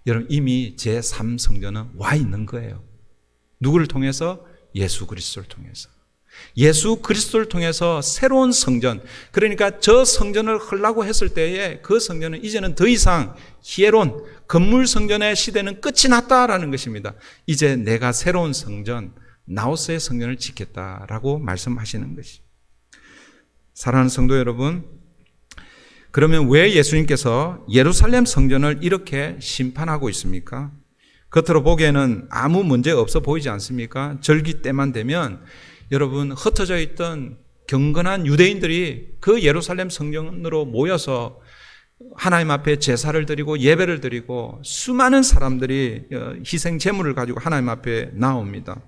A: 여러분 이미 제3성전은 와 있는 거예요. 누구를 통해서? 예수 그리스도를 통해서. 예수 그리스도를 통해서 새로운 성전, 그러니까 저 성전을 헐라고 했을 때에 그 성전은 이제는 더 이상 히에론, 건물 성전의 시대는 끝이 났다라는 것입니다. 이제 내가 새로운 성전, 나우스의 성전을 짓겠다라고 말씀하시는 것이죠. 사랑하는 성도 여러분, 그러면 왜 예수님께서 예루살렘 성전을 이렇게 심판하고 있습니까? 겉으로 보기에는 아무 문제 없어 보이지 않습니까? 절기 때만 되면 여러분 흩어져 있던 경건한 유대인들이 그 예루살렘 성전으로 모여서 하나님 앞에 제사를 드리고 예배를 드리고 수많은 사람들이 희생 제물을 가지고 하나님 앞에 나옵니다.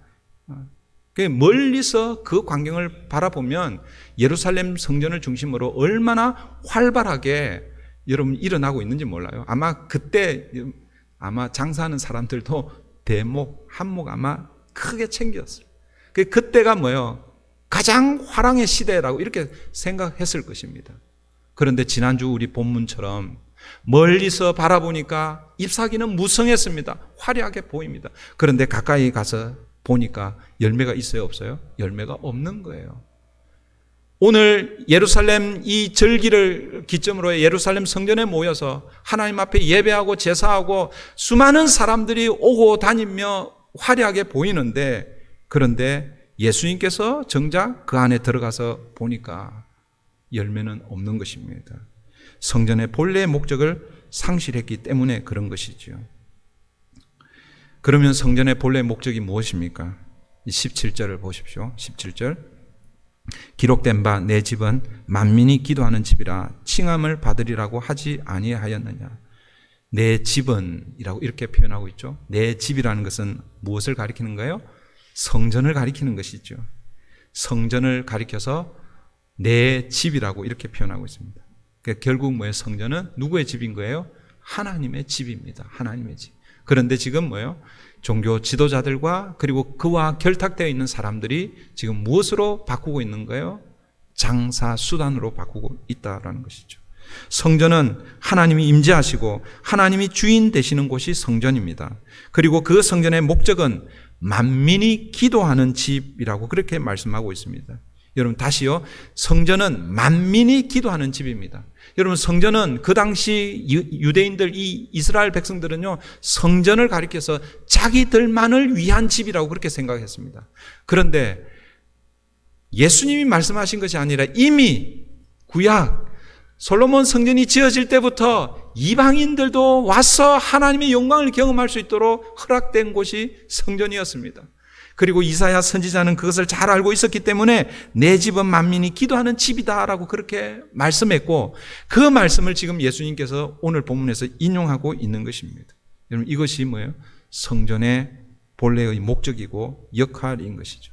A: 멀리서 그 광경을 바라보면 예루살렘 성전을 중심으로 얼마나 활발하게 여러분 일어나고 있는지 몰라요. 아마 그때 아마 장사하는 사람들도 대목, 한몫 아마 크게 챙겼어요. 그때가 뭐예요? 가장 화랑의 시대라고 이렇게 생각했을 것입니다. 그런데 지난주 우리 본문처럼 멀리서 바라보니까 잎사귀는 무성했습니다. 화려하게 보입니다. 그런데 가까이 가서 보니까 열매가 있어요, 없어요? 열매가 없는 거예요. 오늘 예루살렘 이 절기를 기점으로 예루살렘 성전에 모여서 하나님 앞에 예배하고 제사하고 수많은 사람들이 오고 다니며 화려하게 보이는데, 그런데 예수님께서 정작 그 안에 들어가서 보니까 열매는 없는 것입니다. 성전의 본래의 목적을 상실했기 때문에 그런 것이죠. 그러면 성전의 본래의 목적이 무엇입니까? 17절을 보십시오. 17절. 기록된 바 내 집은 만민이 기도하는 집이라 칭함을 받으리라고 하지 아니하였느냐. 내 집은 이라고 이렇게 표현하고 있죠. 내 집이라는 것은 무엇을 가리키는 거예요? 성전을 가리키는 것이죠. 성전을 가리켜서 내 집이라고 이렇게 표현하고 있습니다. 그러니까 결국 뭐예요? 성전은 누구의 집인 거예요? 하나님의 집입니다. 하나님의 집. 그런데 지금 뭐예요? 종교 지도자들과 그리고 그와 결탁되어 있는 사람들이 지금 무엇으로 바꾸고 있는 거예요? 장사 수단으로 바꾸고 있다라는 것이죠. 성전은 하나님이 임재하시고 하나님이 주인 되시는 곳이 성전입니다. 그리고 그 성전의 목적은 만민이 기도하는 집이라고 그렇게 말씀하고 있습니다. 여러분 다시요. 성전은 만민이 기도하는 집입니다. 여러분 성전은 그 당시 유대인들 이 이스라엘 백성들은요. 성전을 가리켜서 자기들만을 위한 집이라고 그렇게 생각했습니다. 그런데 예수님이 말씀하신 것이 아니라 이미 구약 솔로몬 성전이 지어질 때부터 이방인들도 와서 하나님의 영광을 경험할 수 있도록 허락된 곳이 성전이었습니다. 그리고 이사야 선지자는 그것을 잘 알고 있었기 때문에 내 집은 만민이 기도하는 집이다라고 그렇게 말씀했고, 그 말씀을 지금 예수님께서 오늘 본문에서 인용하고 있는 것입니다. 여러분 이것이 뭐예요? 성전의 본래의 목적이고 역할인 것이죠.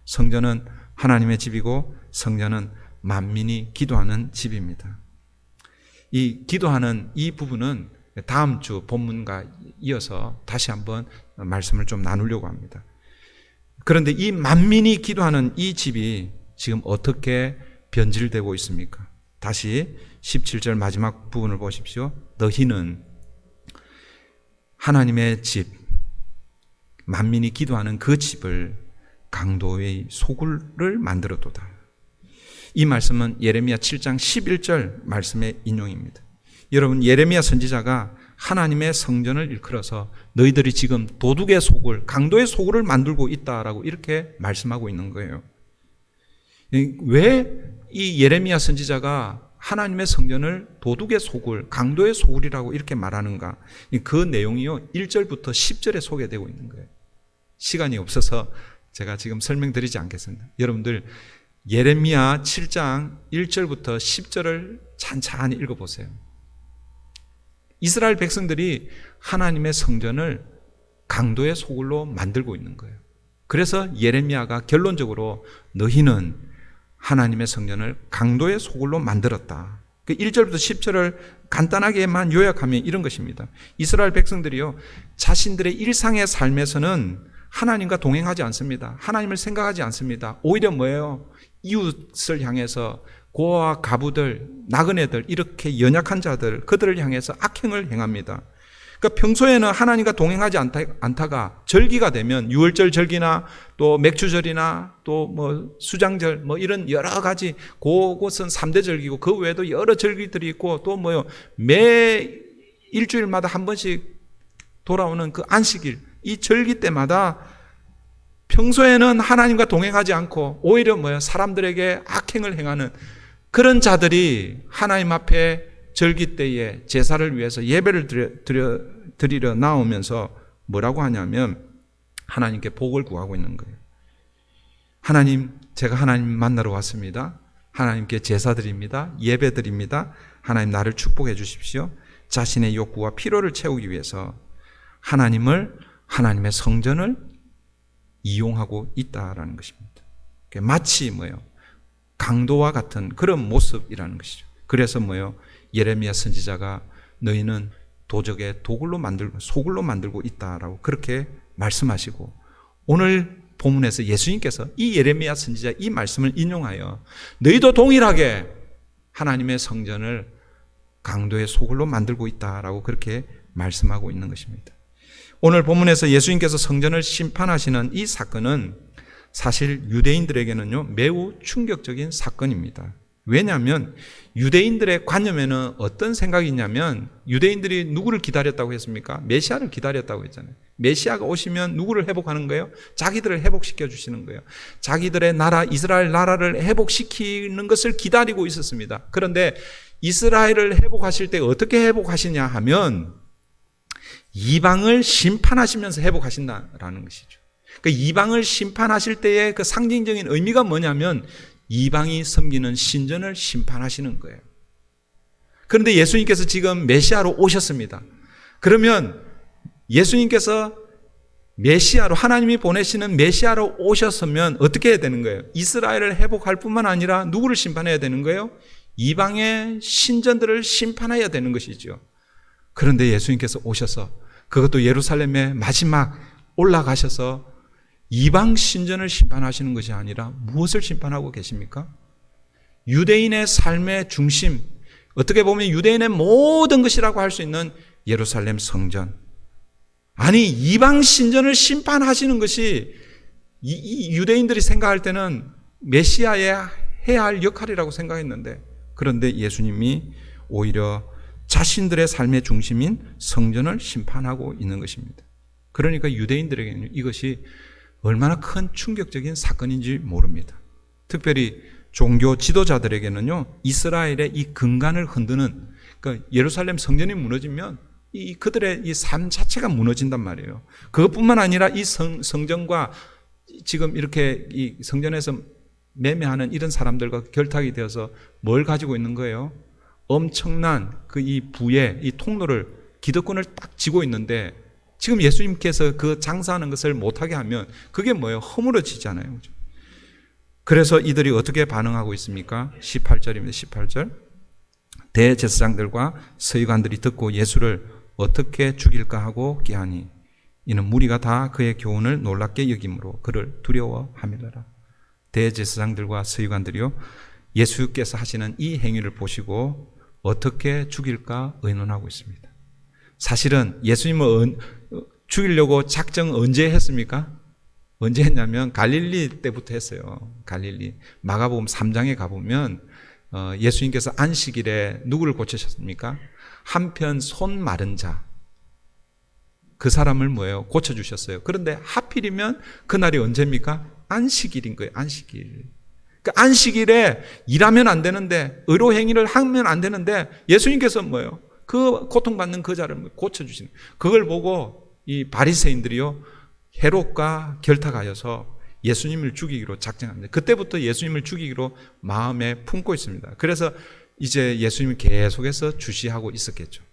A: 성전은 하나님의 집이고 성전은 만민이 기도하는 집입니다. 이 기도하는 이 부분은 다음 주 본문과 이어서 다시 한번 말씀을 좀 나누려고 합니다. 그런데 이 만민이 기도하는 이 집이 지금 어떻게 변질되고 있습니까? 다시 17절 마지막 부분을 보십시오. 너희는 하나님의 집, 만민이 기도하는 그 집을 강도의 소굴을 만들었도다. 이 말씀은 예레미야 7장 11절 말씀의 인용입니다. 여러분, 예레미야 선지자가 하나님의 성전을 일컬어서 너희들이 지금 도둑의 소굴, 강도의 소굴을 만들고 있다라고 이렇게 말씀하고 있는 거예요. 왜 이 예레미야 선지자가 하나님의 성전을 도둑의 소굴, 강도의 소굴이라고 이렇게 말하는가? 그 내용이요, 1절부터 10절에 소개되고 있는 거예요. 시간이 없어서 제가 지금 설명드리지 않겠습니다. 여러분들 예레미야 7장 1절부터 10절을 찬찬히 읽어보세요. 이스라엘 백성들이 하나님의 성전을 강도의 소굴로 만들고 있는 거예요. 그래서 예레미야가 결론적으로 너희는 하나님의 성전을 강도의 소굴로 만들었다. 그 1절부터 10절을 간단하게만 요약하면 이런 것입니다. 이스라엘 백성들이요, 자신들의 일상의 삶에서는 하나님과 동행하지 않습니다. 하나님을 생각하지 않습니다. 오히려 뭐예요? 이웃을 향해서 고아와 가부들, 나그네들, 이렇게 연약한 자들, 그들을 향해서 악행을 행합니다. 그러니까 평소에는 하나님과 동행하지 않다가 절기가 되면 유월절 절기나 또 맥주절이나 또 뭐 수장절 뭐 이런 여러 가지, 그곳은 3대 절기고 그 외에도 여러 절기들이 있고 또 뭐요, 매 일주일마다 한 번씩 돌아오는 그 안식일, 이 절기 때마다 평소에는 하나님과 동행하지 않고 오히려 뭐야, 사람들에게 악행을 행하는 그런 자들이 하나님 앞에 절기 때에 제사를 위해서 예배를 드리러 나오면서 뭐라고 하냐면 하나님께 복을 구하고 있는 거예요. 하나님, 제가 하나님 만나러 왔습니다. 하나님께 제사 드립니다. 예배 드립니다. 하나님, 나를 축복해 주십시오. 자신의 욕구와 필요를 채우기 위해서 하나님의 성전을 이용하고 있다라는 것입니다. 마치 뭐예요? 강도와 같은 그런 모습이라는 것이죠. 그래서 뭐예요? 예레미야 선지자가 너희는 도적의 소굴로 만들고 있다라고 그렇게 말씀하시고, 오늘 본문에서 예수님께서 이 예레미야 선지자 이 말씀을 인용하여 너희도 동일하게 하나님의 성전을 강도의 소굴로 만들고 있다라고 그렇게 말씀하고 있는 것입니다. 오늘 본문에서 예수님께서 성전을 심판하시는 이 사건은 사실 유대인들에게는요, 매우 충격적인 사건입니다. 왜냐하면 유대인들의 관념에는 어떤 생각이 있냐면, 유대인들이 누구를 기다렸다고 했습니까? 메시아를 기다렸다고 했잖아요. 메시아가 오시면 누구를 회복하는 거예요? 자기들을 회복시켜 주시는 거예요. 자기들의 나라, 이스라엘 나라를 회복시키는 것을 기다리고 있었습니다. 그런데 이스라엘을 회복하실 때 어떻게 회복하시냐 하면 이방을 심판하시면서 회복하신다라는 것이죠. 그 이방을 심판하실 때의 그 상징적인 의미가 뭐냐면 이방이 섬기는 신전을 심판하시는 거예요. 그런데 예수님께서 지금 메시아로 오셨습니다. 그러면 예수님께서 메시아로, 하나님이 보내시는 메시아로 오셨으면 어떻게 해야 되는 거예요? 이스라엘을 회복할 뿐만 아니라 누구를 심판해야 되는 거예요? 이방의 신전들을 심판해야 되는 것이죠. 그런데 예수님께서 오셔서 그것도 예루살렘에 마지막 올라가셔서 이방 신전을 심판하시는 것이 아니라 무엇을 심판하고 계십니까? 유대인의 삶의 중심, 어떻게 보면 유대인의 모든 것이라고 할 수 있는 예루살렘 성전, 아니 이방 신전을 심판하시는 것이 이 유대인들이 생각할 때는 메시아의 해야 할 역할이라고 생각했는데, 그런데 예수님이 오히려 자신들의 삶의 중심인 성전을 심판하고 있는 것입니다. 그러니까 유대인들에게는 이것이 얼마나 큰 충격적인 사건인지 모릅니다. 특별히 종교 지도자들에게는요, 이스라엘의 이 근간을 흔드는, 그러니까 예루살렘 성전이 무너지면 그들의 이 삶 자체가 무너진단 말이에요. 그것뿐만 아니라 이 성전과 지금 이렇게 이 성전에서 매매하는 이런 사람들과 결탁이 되어서 뭘 가지고 있는 거예요? 엄청난 그 이 부의 이 통로를, 기득권을 딱 쥐고 있는데, 지금 예수님께서 그 장사하는 것을 못하게 하면 그게 뭐예요? 허물어지잖아요. 그래서 이들이 어떻게 반응하고 있습니까? 18절입니다. 18절. 대제사장들과 서기관들이 듣고 예수를 어떻게 죽일까 하고 끼하니 이는 무리가 다 그의 교훈을 놀랍게 여김으로 그를 두려워함이더라. 대제사장들과 서기관들이요 예수께서 하시는 이 행위를 보시고 어떻게 죽일까 의논하고 있습니다. 사실은 예수님을 죽이려고 작정 언제 했습니까? 언제 했냐면 갈릴리 때부터 했어요. 갈릴리. 마가복음 3장에 가보면 예수님께서 안식일에 누구를 고치셨습니까? 한편 손 마른 자. 그 사람을 뭐예요? 고쳐주셨어요. 그런데 하필이면 그날이 언제입니까? 안식일인 거예요. 안식일. 그 안식일에 일하면 안 되는데 의로 행위를 하면 안 되는데 예수님께서 뭐예요? 그 고통받는 그 자를 고쳐주시는 그걸 보고 이 바리새인들이요 헤롯과 결탁하여서 예수님을 죽이기로 작정합니다. 그때부터 예수님을 죽이기로 마음에 품고 있습니다. 그래서 이제 예수님을 계속해서 주시하고 있었겠죠.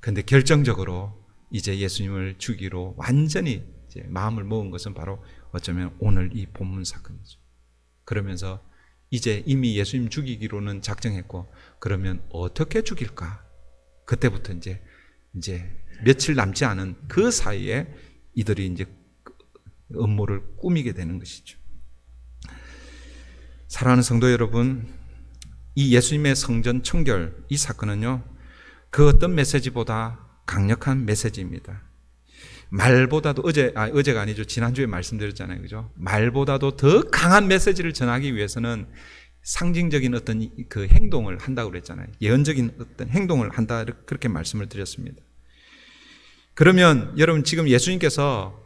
A: 그런데 결정적으로 이제 예수님을 죽이기로 완전히 이제 마음을 먹은 것은 바로 어쩌면 오늘 이 본문 사건이죠. 그러면서 이제 이미 예수님 죽이기로는 작정했고 그러면 어떻게 죽일까? 그때부터 이제 며칠 남지 않은 그 사이에 이들이 이제 음모를 꾸미게 되는 것이죠. 사랑하는 성도 여러분, 이 예수님의 성전 청결 이 사건은요 그 어떤 메시지보다 강력한 메시지입니다. 말보다도 어제가 아니죠. 지난주에 말씀드렸잖아요. 그죠? 말보다도 더 강한 메시지를 전하기 위해서는 상징적인 어떤 그 행동을 한다고 그랬잖아요. 예언적인 어떤 행동을 한다 그렇게 말씀을 드렸습니다. 그러면 여러분 지금 예수님께서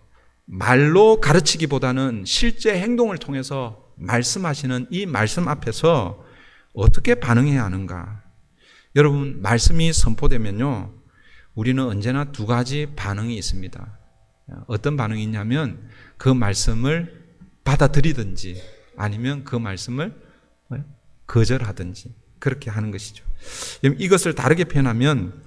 A: 말로 가르치기보다는 실제 행동을 통해서 말씀하시는 이 말씀 앞에서 어떻게 반응해야 하는가? 여러분 말씀이 선포되면요 우리는 언제나 두 가지 반응이 있습니다. 어떤 반응이 있냐면 그 말씀을 받아들이든지 아니면 그 말씀을 거절하든지 그렇게 하는 것이죠. 이것을 다르게 표현하면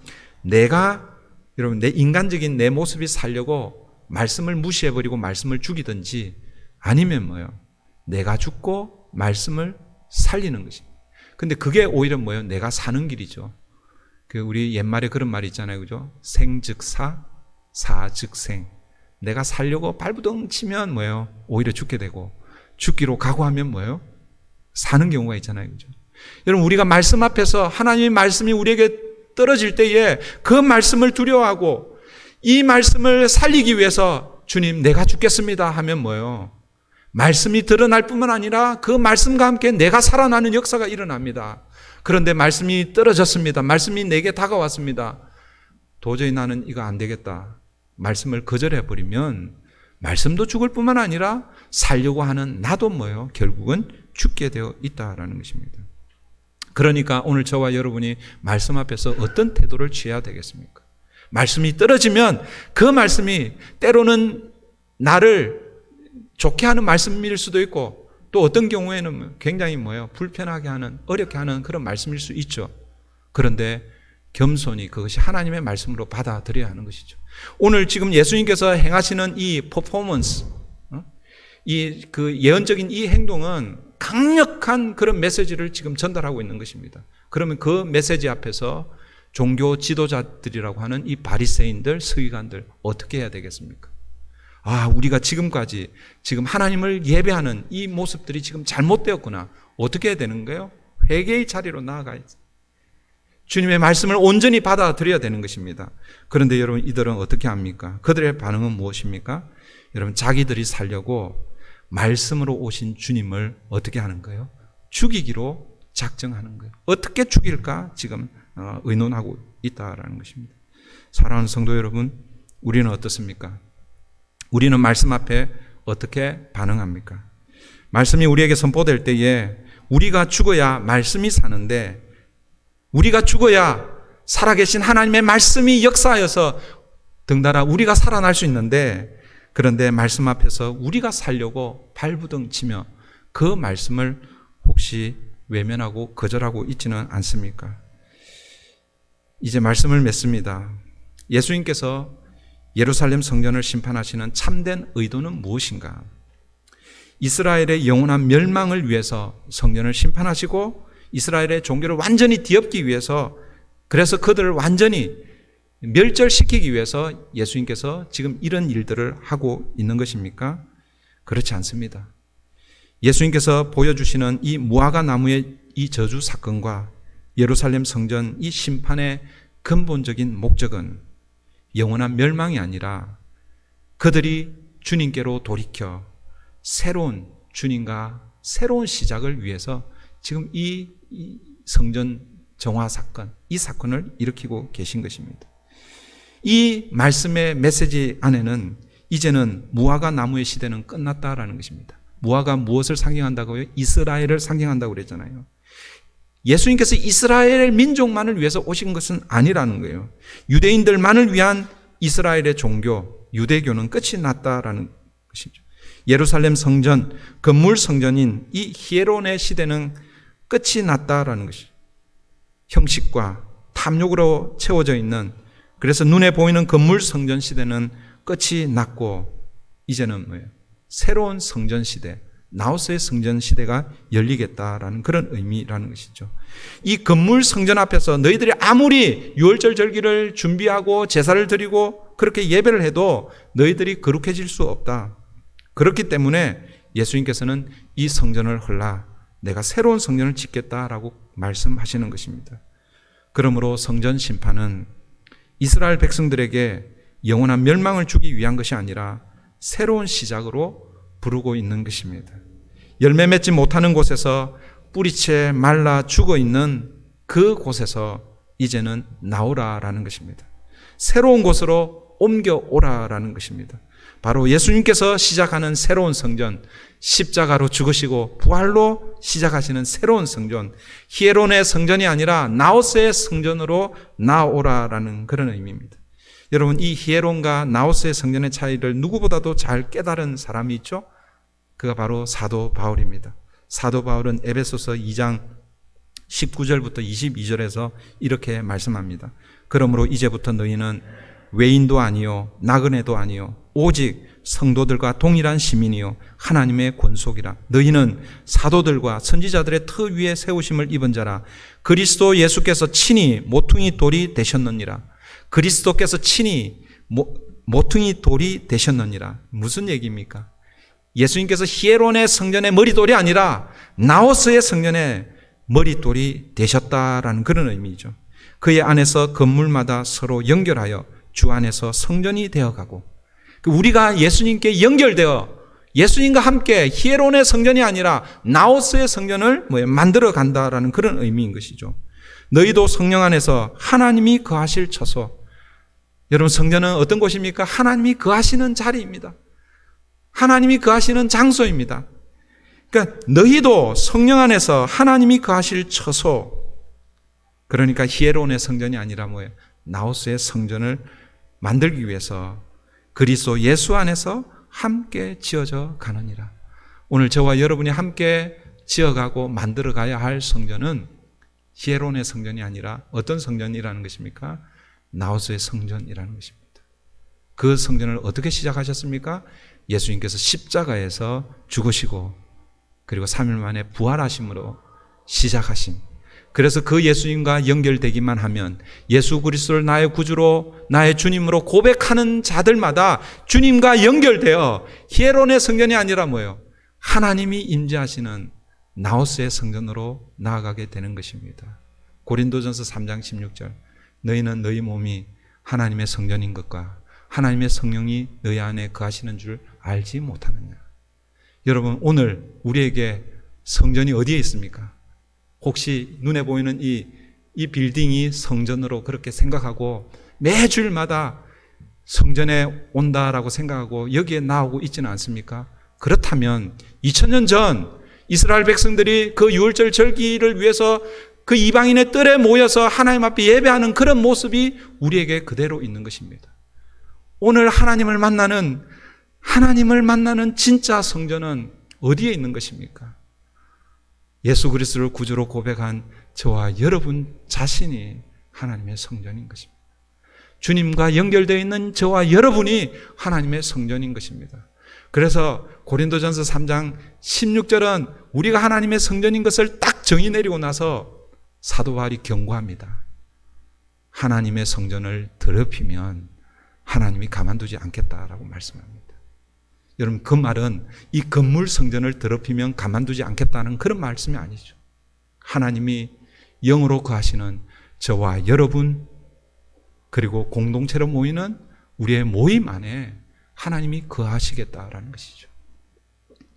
A: 여러분 내 인간적인 내 모습이 살려고 말씀을 무시해버리고 말씀을 죽이든지 아니면 뭐예요? 내가 죽고 말씀을 살리는 것입니다. 근데 그게 오히려 뭐예요? 내가 사는 길이죠. 우리 옛말에 그런 말이 있잖아요. 그죠? 생즉사, 사즉생. 내가 살려고 발부둥 치면 뭐예요? 오히려 죽게 되고 죽기로 각오하면 뭐예요? 사는 경우가 있잖아요. 그죠? 여러분 우리가 말씀 앞에서 하나님의 말씀이 우리에게 떨어질 때에 그 말씀을 두려워하고 이 말씀을 살리기 위해서 주님 내가 죽겠습니다 하면 뭐예요? 말씀이 드러날 뿐만 아니라 그 말씀과 함께 내가 살아나는 역사가 일어납니다. 그런데 말씀이 떨어졌습니다. 말씀이 내게 다가왔습니다. 도저히 나는 이거 안 되겠다. 말씀을 거절해버리면 말씀도 죽을 뿐만 아니라 살려고 하는 나도 뭐예요? 결국은 죽게 되어 있다라는 것입니다. 그러니까 오늘 저와 여러분이 말씀 앞에서 어떤 태도를 취해야 되겠습니까? 말씀이 떨어지면 그 말씀이 때로는 나를 좋게 하는 말씀일 수도 있고 또 어떤 경우에는 굉장히 불편하게 하는 어렵게 하는 그런 말씀일 수 있죠. 그런데 겸손히 그것이 하나님의 말씀으로 받아들여야 하는 것이죠. 오늘 지금 예수님께서 행하시는 이 퍼포먼스 그 예언적인 이 행동은 강력한 그런 메시지를 지금 전달하고 있는 것입니다. 그러면 그 메시지 앞에서 종교 지도자들이라고 하는 이 바리새인들, 서기관들 어떻게 해야 되겠습니까? 우리가 지금까지 지금 하나님을 예배하는 이 모습들이 지금 잘못되었구나. 어떻게 해야 되는 거예요? 회개의 자리로 나아가야지. 주님의 말씀을 온전히 받아들여야 되는 것입니다. 그런데 여러분 이들은 어떻게 합니까? 그들의 반응은 무엇입니까? 여러분 자기들이 살려고 말씀으로 오신 주님을 어떻게 하는 거예요? 죽이기로 작정하는 거예요. 어떻게 죽일까 지금 의논하고 있다라는 것입니다. 사랑하는 성도 여러분, 우리는 어떻습니까? 우리는 말씀 앞에 어떻게 반응합니까? 말씀이 우리에게 선포될 때에 우리가 죽어야 말씀이 사는데 우리가 죽어야 살아계신 하나님의 말씀이 역사하여서 덩달아 우리가 살아날 수 있는데 그런데 말씀 앞에서 우리가 살려고 발부둥 치며 그 말씀을 혹시 외면하고 거절하고 있지는 않습니까? 이제 말씀을 맺습니다. 예수님께서 예루살렘 성전을 심판하시는 참된 의도는 무엇인가? 이스라엘의 영원한 멸망을 위해서 성전을 심판하시고 이스라엘의 종교를 완전히 뒤엎기 위해서 그래서 그들을 완전히 멸절시키기 위해서 예수님께서 지금 이런 일들을 하고 있는 것입니까? 그렇지 않습니다. 예수님께서 보여주시는 이 무화과 나무의 이 저주 사건과 예루살렘 성전 이 심판의 근본적인 목적은 영원한 멸망이 아니라 그들이 주님께로 돌이켜 새로운 주님과 새로운 시작을 위해서 지금 이 성전 정화 사건, 이 사건을 일으키고 계신 것입니다. 이 말씀의 메시지 안에는 이제는 무화과 나무의 시대는 끝났다라는 것입니다. 무화과 무엇을 상징한다고요? 이스라엘을 상징한다고 그랬잖아요. 예수님께서 이스라엘 민족만을 위해서 오신 것은 아니라는 거예요. 유대인들만을 위한 이스라엘의 종교, 유대교는 끝이 났다라는 것이죠. 예루살렘 성전, 건물 성전인 이 히에론의 시대는 끝이 났다라는 것이죠. 형식과 탐욕으로 채워져 있는, 그래서 눈에 보이는 건물 성전 시대는 끝이 났고 이제는 뭐예요? 새로운 성전 시대, 나우스의 성전 시대가 열리겠다라는 그런 의미라는 것이죠. 이 건물 성전 앞에서 너희들이 아무리 유월절 절기를 준비하고 제사를 드리고 그렇게 예배를 해도 너희들이 거룩해질 수 없다. 그렇기 때문에 예수님께서는 이 성전을 헐라 내가 새로운 성전을 짓겠다라고 말씀하시는 것입니다. 그러므로 성전 심판은 이스라엘 백성들에게 영원한 멸망을 주기 위한 것이 아니라 새로운 시작으로 부르고 있는 것입니다. 열매 맺지 못하는 곳에서 뿌리채 말라 죽어 있는 그 곳에서 이제는 나오라라는 것입니다. 새로운 곳으로 옮겨오라라는 것입니다. 바로 예수님께서 시작하는 새로운 성전, 십자가로 죽으시고 부활로 시작하시는 새로운 성전, 히에론의 성전이 아니라 나우스의 성전으로 나오라라는 그런 의미입니다. 여러분, 이 히에론과 나우스의 성전의 차이를 누구보다도 잘 깨달은 사람이 있죠? 그가 바로 사도 바울입니다. 사도 바울은 에베소서 2장 19절부터 22절에서 이렇게 말씀합니다. 그러므로 이제부터 너희는 외인도 아니요 나그네도 아니요 오직 성도들과 동일한 시민이요 하나님의 권속이라. 너희는 사도들과 선지자들의 터 위에 세우심을 입은 자라. 그리스도 예수께서 친히 모퉁이 돌이 되셨느니라. 그리스도께서 친히 모퉁이 돌이 되셨느니라. 무슨 얘기입니까? 예수님께서 히에론의 성전의 머리돌이 아니라 나우스의 성전의 머리돌이 되셨다라는 그런 의미죠. 그의 안에서 건물마다 서로 연결하여 주 안에서 성전이 되어가고, 우리가 예수님께 연결되어 예수님과 함께 히에론의 성전이 아니라 나우스의 성전을 만들어 간다라는 그런 의미인 것이죠. 너희도 성령 안에서 하나님이 거하실 처소. 여러분, 성전은 어떤 곳입니까? 하나님이 거하시는 자리입니다. 하나님이 거하시는 장소입니다. 그러니까 너희도 성령 안에서 하나님이 거하실 처소. 그러니까 히에론의 성전이 아니라 뭐예요? 나우스의 성전을 만들기 위해서 그리스도 예수 안에서 함께 지어져 가느니라. 오늘 저와 여러분이 함께 지어가고 만들어가야 할 성전은 히에론의 성전이 아니라 어떤 성전이라는 것입니까? 나우스의 성전이라는 것입니다. 그 성전을 어떻게 시작하셨습니까? 예수님께서 십자가에서 죽으시고 그리고 3일 만에 부활하심으로 시작하신, 그래서 그 예수님과 연결되기만 하면 예수 그리스도를 나의 구주로 나의 주님으로 고백하는 자들마다 주님과 연결되어 히에론의 성전이 아니라 뭐예요? 하나님이 임재하시는 나우스의 성전으로 나아가게 되는 것입니다. 고린도전서 3장 16절, 너희는 너희 몸이 하나님의 성전인 것과 하나님의 성령이 너희 안에 거하시는 줄 알지 못하느냐. 여러분, 오늘 우리에게 성전이 어디에 있습니까? 혹시 눈에 보이는 이 빌딩이 성전으로 그렇게 생각하고 매 주일마다 성전에 온다라고 생각하고 여기에 나오고 있지는 않습니까? 그렇다면 2000년 전 이스라엘 백성들이 그 유월절 절기를 위해서 그 이방인의 뜰에 모여서 하나님 앞에 예배하는 그런 모습이 우리에게 그대로 있는 것입니다. 오늘 하나님을 만나는 진짜 성전은 어디에 있는 것입니까? 예수 그리스도를 구주로 고백한 저와 여러분 자신이 하나님의 성전인 것입니다. 주님과 연결되어 있는 저와 여러분이 하나님의 성전인 것입니다. 그래서 고린도전서 3장 16절은 우리가 하나님의 성전인 것을 딱 정의 내리고 나서 사도 바울이 경고합니다. 하나님의 성전을 더럽히면 하나님이 가만두지 않겠다라고 말씀합니다. 여러분, 그 말은 이 건물 성전을 더럽히면 가만두지 않겠다는 그런 말씀이 아니죠. 하나님이 영으로 거하시는 저와 여러분, 그리고 공동체로 모이는 우리의 모임 안에 하나님이 거하시겠다라는 것이죠.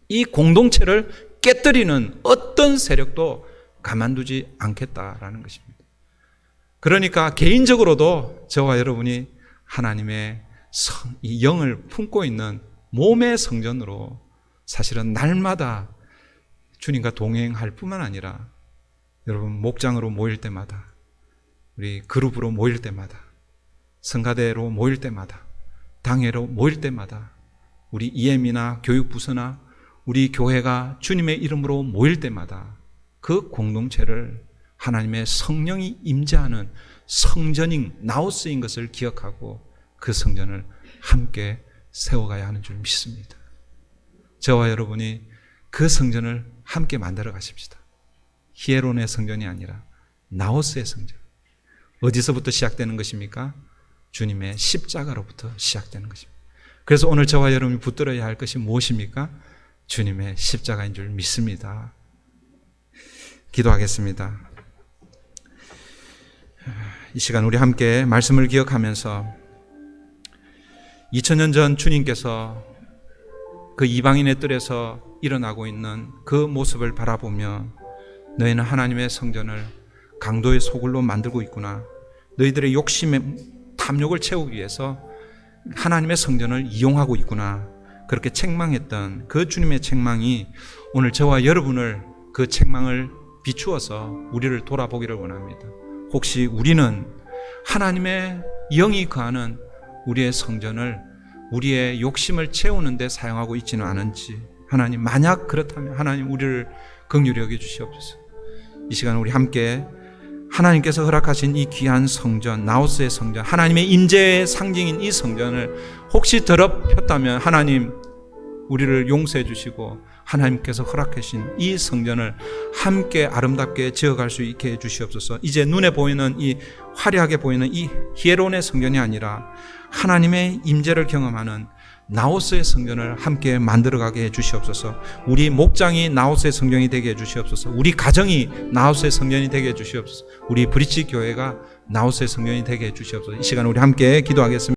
A: 이 공동체를 깨뜨리는 어떤 세력도 가만두지 않겠다라는 것입니다. 그러니까 개인적으로도 저와 여러분이 하나님의 이 영을 품고 있는 몸의 성전으로 사실은 날마다 주님과 동행할 뿐만 아니라 여러분 목장으로 모일 때마다, 우리 그룹으로 모일 때마다, 성가대로 모일 때마다, 당회로 모일 때마다, 우리 EM이나 교육부서나 우리 교회가 주님의 이름으로 모일 때마다 그 공동체를 하나님의 성령이 임재하는 성전인 나우스인 것을 기억하고 그 성전을 함께 세워가야 하는 줄 믿습니다. 저와 여러분이 그 성전을 함께 만들어 가십시다. 히에론의 성전이 아니라 나우스의 성전. 어디서부터 시작되는 것입니까? 주님의 십자가로부터 시작되는 것입니다. 그래서 오늘 저와 여러분이 붙들어야 할 것이 무엇입니까? 주님의 십자가인 줄 믿습니다. 기도하겠습니다. 이 시간 우리 함께 말씀을 기억하면서 2000년 전 주님께서 그 이방인의 뜰에서 일어나고 있는 그 모습을 바라보며 너희는 하나님의 성전을 강도의 소굴로 만들고 있구나. 너희들의 욕심의 탐욕을 채우기 위해서 하나님의 성전을 이용하고 있구나. 그렇게 책망했던 그 주님의 책망이 오늘 저와 여러분을 그 책망을 비추어서 우리를 돌아보기를 원합니다. 혹시 우리는 하나님의 영이 거하는 우리의 성전을 우리의 욕심을 채우는 데 사용하고 있지는 않은지, 하나님 만약 그렇다면 하나님 우리를 긍휼히 여겨 주시옵소서. 이 시간 우리 함께 하나님께서 허락하신 이 귀한 성전, 나우스의 성전, 하나님의 임재의 상징인 이 성전을 혹시 더럽혔다면 하나님 우리를 용서해 주시고 하나님께서 허락하신 이 성전을 함께 아름답게 지어갈 수 있게 해 주시옵소서. 이제 눈에 보이는 이 화려하게 보이는 이 히에론의 성전이 아니라 하나님의 임재를 경험하는 나우스의 성전을 함께 만들어가게 해 주시옵소서. 우리 목장이 나우스의 성전이 되게 해 주시옵소서. 우리 가정이 나우스의 성전이 되게 해 주시옵소서. 우리 브릿지 교회가 나우스의 성전이 되게 해 주시옵소서. 이 시간 우리 함께 기도하겠습니다.